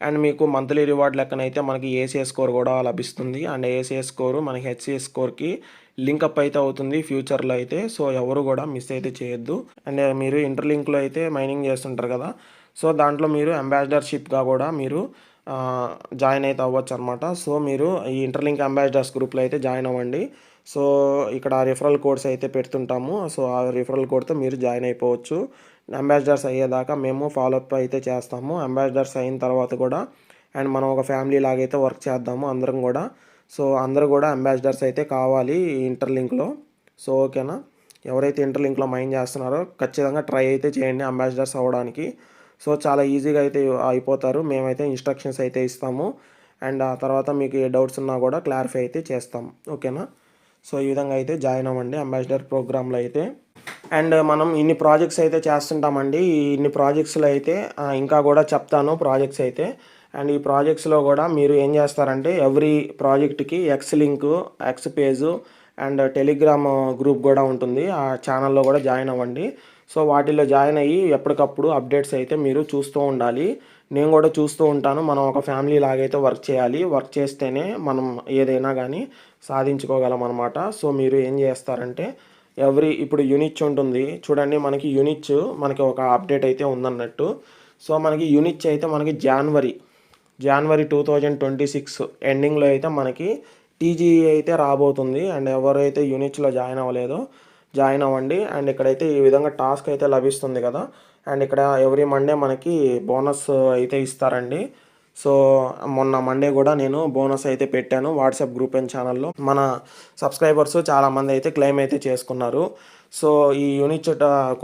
అండ్ మీకు మంత్లీ రివార్డ్ లెక్కనైతే మనకి ACS స్కోర్ కూడా లభిస్తుంది. అండ్ ACS స్కోరు మనకి HCS స్కోర్కి లింకప్ అయితే అవుతుంది ఫ్యూచర్లో అయితే. సో ఎవరు కూడా మిస్ అయితే చేయొద్దు. అండ్ మీరు ఇంటర్లింక్లో అయితే మైనింగ్ చేస్తుంటారు కదా, సో దాంట్లో మీరు అంబాసిడర్షిప్గా కూడా మీరు జాయిన్ అయితే అవ్వచ్చు అనమాట. సో మీరు ఈ ఇంటర్లింక్ అంబాసిడర్స్ గ్రూప్లో అయితే జాయిన్ అవ్వండి. సో ఇక్కడ రిఫరల్ కోడ్స్ అయితే పెడుతుంటాము. సో ఆ రిఫరల్ కోడ్తో మీరు జాయిన్ అయిపోవచ్చు. అంబాసిడర్స్ అయ్యేదాకా మేము ఫాలోఅప్ అయితే చేస్తాము. అంబాసిడర్స్ అయిన తర్వాత కూడా అండ్ మనం ఒక ఫ్యామిలీ లాగైతే వర్క్ చేద్దాము అందరం కూడా. సో అందరూ కూడా అంబాసిడర్స్ అయితే కావాలి ఈ ఇంటర్లింక్లో. సో ఓకేనా, ఎవరైతే ఇంటర్లింక్లో మైన్ చేస్తున్నారో ఖచ్చితంగా ట్రై అయితే చేయండి అంబాసిడర్స్ అవ్వడానికి. సో చాలా ఈజీగా అయితే అయిపోతారు. మేమైతే ఇన్స్ట్రక్షన్స్ అయితే ఇస్తాము. అండ్ ఆ తర్వాత మీకు ఏ డౌట్స్ ఉన్నా కూడా క్లారిఫై అయితే చేస్తాం. ఓకేనా, సో ఈ విధంగా అయితే జాయిన్ అవ్వండి అంబాసిడర్ ప్రోగ్రాంలో అయితే. అండ్ మనం ఇన్ని ప్రాజెక్ట్స్ అయితే చేస్తుంటామండి. ఇన్ని ప్రాజెక్ట్స్లో అయితే ఇంకా కూడా చెప్తాను ప్రాజెక్ట్స్ అయితే. అండ్ ఈ ప్రాజెక్ట్స్లో కూడా మీరు ఏం చేస్తారంటే ఎవ్రీ ప్రాజెక్ట్కి X link, X page and Telegram group కూడా ఉంటుంది, ఆ ఛానల్లో కూడా జాయిన్ అవ్వండి. సో వాటిల్లో జాయిన్ అయ్యి ఎప్పటికప్పుడు అప్డేట్స్ అయితే మీరు చూస్తూ ఉండాలి. నేను కూడా చూస్తూ ఉంటాను. మనం ఒక ఫ్యామిలీ లాగైతే వర్క్ చేయాలి. వర్క్ చేస్తేనే మనం ఏదైనా కానీ సాధించుకోగలం అనమాట. సో మీరు ఏం చేస్తారంటే ఇప్పుడు యూనిచ్ ఉంటుంది చూడండి, మనకి యూనిచ్ మనకి ఒక అప్డేట్ అయితే ఉందన్నట్టు. సో మనకి యూనిచ్ అయితే మనకి జనవరి 2026 ఎండింగ్లో అయితే మనకి టీజీఈ అయితే రాబోతుంది. అండ్ ఎవరైతే యూనిచ్లో జాయిన్ అవ్వలేదో జాయిన్ అవ్వండి. అండ్ ఇక్కడైతే ఈ విధంగా టాస్క్ అయితే లభిస్తుంది కదా. అండ్ ఇక్కడ ఎవ్రీ మండే మనకి బోనస్ అయితే ఇస్తారండి. సో మొన్న మండే కూడా నేను బోనస్ అయితే పెట్టాను వాట్సాప్ గ్రూప్ అండ్ ఛానల్లో. మన సబ్స్క్రైబర్స్ చాలామంది అయితే క్లెయిమ్ అయితే చేసుకున్నారు. సో ఈ యూనిట్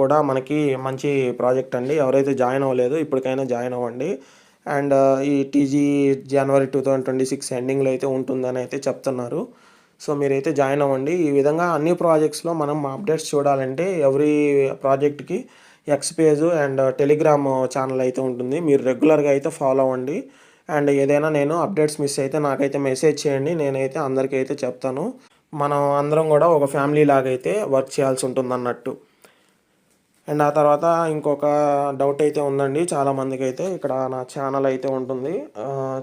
కూడా మనకి మంచి ప్రాజెక్ట్ అండి. ఎవరైతే జాయిన్ అవ్వలేదు ఇప్పటికైనా జాయిన్ అవ్వండి. అండ్ ఈ టీజీ జనవరి 2026 ఎండింగ్లో అయితే ఉంటుందని అయితే చెప్తున్నారు. సో మీరైతే జాయిన్ అవ్వండి. ఈ విధంగా అన్ని ప్రాజెక్ట్స్లో మనం అప్డేట్స్ చూడాలంటే ఎవ్రీ ప్రాజెక్ట్కి X page and Telegram channel అయితే ఉంటుంది, మీరు రెగ్యులర్గా అయితే ఫాలో అవ్వండి. అండ్ ఏదైనా నేను అప్డేట్స్ మిస్ అయితే నాకైతే మెసేజ్ చేయండి, నేనైతే అందరికీ అయితే చెప్తాను. మనం అందరం కూడా ఒక ఫ్యామిలీ లాగైతే వర్క్ చేయాల్సి ఉంటుంది అన్నట్టు. అండ్ ఆ తర్వాత ఇంకొక డౌట్ అయితే ఉందండి చాలామందికి అయితే. ఇక్కడ నా ఛానల్ అయితే ఉంటుంది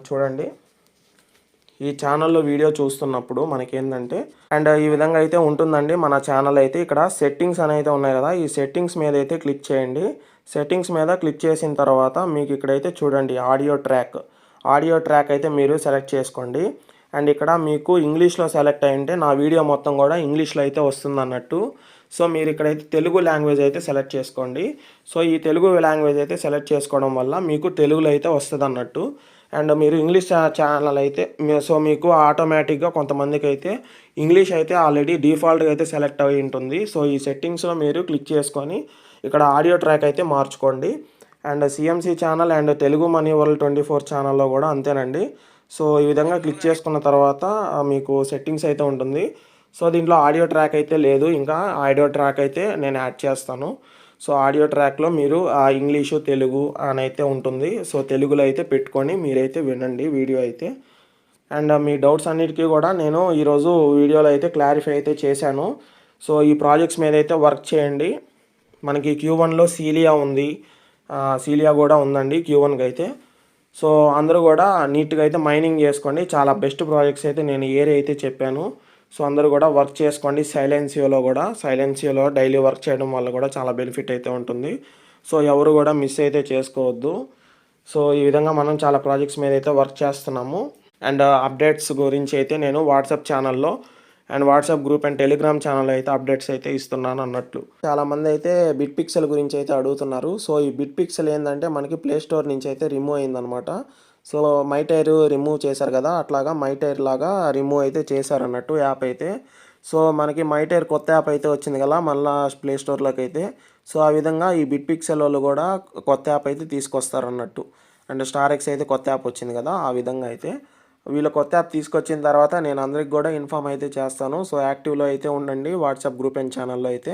చూడండి. ఈ ఛానల్లో వీడియో చూస్తున్నప్పుడు మనకేంటంటే అండ్ ఈ విధంగా అయితే ఉంటుందండి మన ఛానల్ అయితే. ఇక్కడ సెట్టింగ్స్ అనేవి ఉన్నాయి కదా, ఈ సెట్టింగ్స్ మీద అయితే క్లిక్ చేయండి. సెట్టింగ్స్ మీద క్లిక్ చేసిన తర్వాత మీకు ఇక్కడైతే చూడండి ఆడియో ట్రాక్ అయితే మీరు సెలెక్ట్ చేసుకోండి. అండ్ ఇక్కడ మీకు ఇంగ్లీష్లో సెలెక్ట్ అయ్యింటే నా వీడియో మొత్తం కూడా ఇంగ్లీష్లో అయితే వస్తుంది అన్నట్టు. సో మీరు ఇక్కడైతే తెలుగు లాంగ్వేజ్ అయితే సెలెక్ట్ చేసుకోండి. సో ఈ తెలుగు లాంగ్వేజ్ అయితే సెలెక్ట్ చేసుకోవడం వల్ల మీకు తెలుగులో అయితే వస్తుంది అన్నట్టు. అండ్ మీరు ఇంగ్లీష్ ఛానల్ అయితే సో మీకు ఆటోమేటిక్గా కొంతమందికి అయితే ఇంగ్లీష్ అయితే ఆల్రెడీ డిఫాల్ట్గా అయితే సెలెక్ట్ అయి ఉంటుంది. సో ఈ సెట్టింగ్స్లో మీరు క్లిక్ చేసుకొని ఇక్కడ ఆడియో ట్రాక్ అయితే మార్చుకోండి. And CMC channel and Telugu money world 24 ఛానల్లో కూడా అంతేనండి. సో ఈ విధంగా క్లిక్ చేసుకున్న తర్వాత మీకు సెట్టింగ్స్ అయితే ఉంటుంది. సో దీంట్లో ఆడియో ట్రాక్ అయితే లేదు, ఇంకా ఆడియో ట్రాక్ అయితే నేను యాడ్ చేస్తాను. సో ఆడియో ట్రాక్లో మీరు ఇంగ్లీషు తెలుగు అని అయితే ఉంటుంది. సో తెలుగులో అయితే పెట్టుకొని మీరైతే వినండి వీడియో అయితే. అండ్ మీ డౌట్స్ అన్నిటికీ కూడా నేను ఈరోజు వీడియోలో అయితే క్లారిఫై అయితే చేశాను. సో ఈ ప్రాజెక్ట్స్ మీద అయితే వర్క్ చేయండి. మనకి Q1లో సీలియా ఉంది, సీలియా కూడా ఉందండి Q1కి అయితే. సో అందరూ కూడా నీట్గా అయితే మైనింగ్ చేసుకోండి. చాలా బెస్ట్ ప్రాజెక్ట్స్ అయితే నేను ఏరియా అయితే చెప్పాను. సో అందరూ కూడా వర్క్ చేసుకోండి. సైలెన్సియోలో డైలీ వర్క్ చేయడం వల్ల కూడా చాలా బెనిఫిట్ అయితే ఉంటుంది. సో ఎవరు కూడా మిస్ అయితే చేసుకోవద్దు. సో ఈ విధంగా మనం చాలా ప్రాజెక్ట్స్ మీద అయితే వర్క్ చేస్తున్నాము. అండ్ అప్డేట్స్ గురించి అయితే నేను వాట్సాప్ ఛానల్లో and WhatsApp group and Telegram channel అయితే అప్డేట్స్ అయితే ఇస్తున్నాను అన్నట్లు. చాలామంది అయితే బిట్ పిక్సెల్ గురించి అయితే అడుగుతున్నారు. సో ఈ బిట్ పిక్సెల్ ఏంటంటే మనకి ప్లే స్టోర్ నుంచి అయితే రిమూవ్ అయిందనమాట. సో మైటైర్ రిమూవ్ చేశారు కదా, అట్లాగా మైటైర్ లాగా రిమూవ్ అయితే చేశారన్నట్టు యాప్ అయితే. సో మనకి మైటైర్ కొత్త యాప్ అయితే వచ్చింది కదా మళ్ళీ ప్లే స్టోర్లోకి అయితే. సో ఆ విధంగా ఈ బిట్ పిక్సెల్ వాళ్ళు కూడా కొత్త యాప్ అయితే తీసుకొస్తారన్నట్టు. అండ్ స్టార్-X అయితే కొత్త యాప్ వచ్చింది కదా, ఆ విధంగా అయితే వీళ్ళు కొత్త యాప్ తీసుకొచ్చిన తర్వాత నేను అందరికి కూడా ఇన్ఫామ్ అయితే చేస్తాను. సో యాక్టివ్లో అయితే ఉండండి వాట్సాప్ గ్రూప్ అండ్ ఛానల్లో అయితే.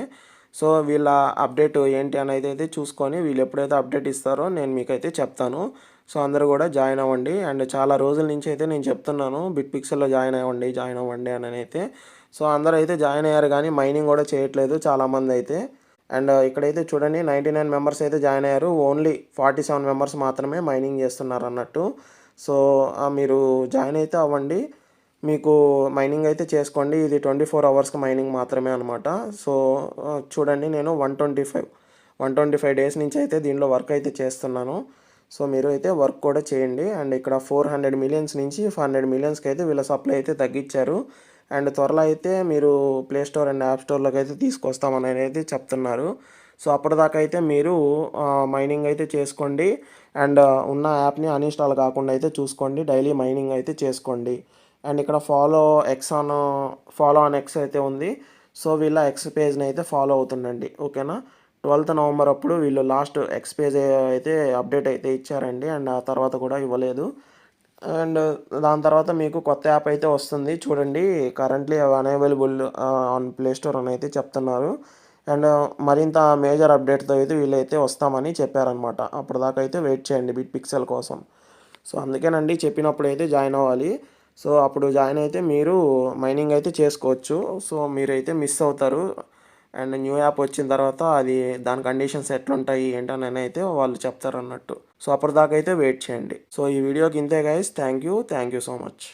సో వీళ్ళ అప్డేట్ ఏంటి అనేది అయితే చూసుకొని వీళ్ళు ఎప్పుడైతే అప్డేట్ ఇస్తారో నేను మీకైతే చెప్తాను. సో అందరూ కూడా జాయిన్ అవ్వండి. అండ్ చాలా రోజుల నుంచి అయితే నేను చెప్తున్నాను బిట్ పిక్సెల్లో జాయిన్ అవ్వండి అని అయితే. సో అందరూ అయితే జాయిన్ అయ్యారు కానీ మైనింగ్ కూడా చేయట్లేదు చాలామంది అయితే. అండ్ ఇక్కడైతే చూడండి 99 మెంబర్స్ అయితే జాయిన్ అయ్యారు, ఓన్లీ 47 మెంబర్స్ మాత్రమే మైనింగ్ చేస్తున్నారు అన్నట్టు. సో మీరు జాయిన్ అయితే అవ్వండి, మీకు మైనింగ్ అయితే చేసుకోండి. ఇది 24 అవర్స్కి మైనింగ్ మాత్రమే అనమాట. సో చూడండి నేను 125 డేస్ నుంచి అయితే దీనిలో వర్క్ అయితే చేస్తున్నాను. సో మీరు అయితే వర్క్ కూడా చేయండి. అండ్ ఇక్కడ 400 మిలియన్స్ నుంచి 500 మిలియన్స్కి అయితే వీళ్ళ సప్లై అయితే తగ్గించారు. అండ్ త్వరలో అయితే మీరు ప్లే స్టోర్ అండ్ యాప్ స్టోర్లోకి అయితే తీసుకొస్తామని అయితే చెప్తున్నారు. సో అప్పటిదాకా అయితే మీరు మైనింగ్ అయితే చేసుకోండి. అండ్ ఉన్న యాప్ని అన్ఇన్స్టాల్ కాకుండా అయితే చూసుకోండి, డైలీ మైనింగ్ అయితే చేసుకోండి. అండ్ ఇక్కడ ఫాలో ఆన్ ఎక్స్ అయితే ఉంది. సో వీళ్ళ ఎక్స్ పేజ్ని అయితే ఫాలో అవుతుండండి, ఓకేనా. 12th నవంబర్ అప్పుడు వీళ్ళు లాస్ట్ ఎక్స్ పేజ్ అయితే అప్డేట్ అయితే ఇచ్చారండి. అండ్ ఆ తర్వాత కూడా ఇవ్వలేదు. అండ్ దాని తర్వాత మీకు కొత్త యాప్ అయితే వస్తుంది చూడండి, currently unavailable on play store అని అయితే చెప్తున్నారు. అండ్ మరింత మేజర్ అప్డేట్తో అయితే వీళ్ళైతే వస్తామని చెప్పారనమాట. అప్పటిదాకా అయితే వెయిట్ చేయండి బిట్ పిక్సెల్ కోసం. సో అందుకేనండి చెప్పినప్పుడు అయితే జాయిన్ అవ్వాలి. సో అప్పుడు జాయిన్ అయితే మీరు మైనింగ్ అయితే చేసుకోవచ్చు. సో మీరైతే మిస్ అవుతారు. అండ్ న్యూ యాప్ వచ్చిన తర్వాత అది దాని కండిషన్స్ ఎట్లుంటాయి ఏంటని అయితే వాళ్ళు చెప్తారన్నట్టు. సో అప్పటిదాకా అయితే వెయిట్ చేయండి. సో ఈ వీడియోకి ఇంతే guys. Thank you so much.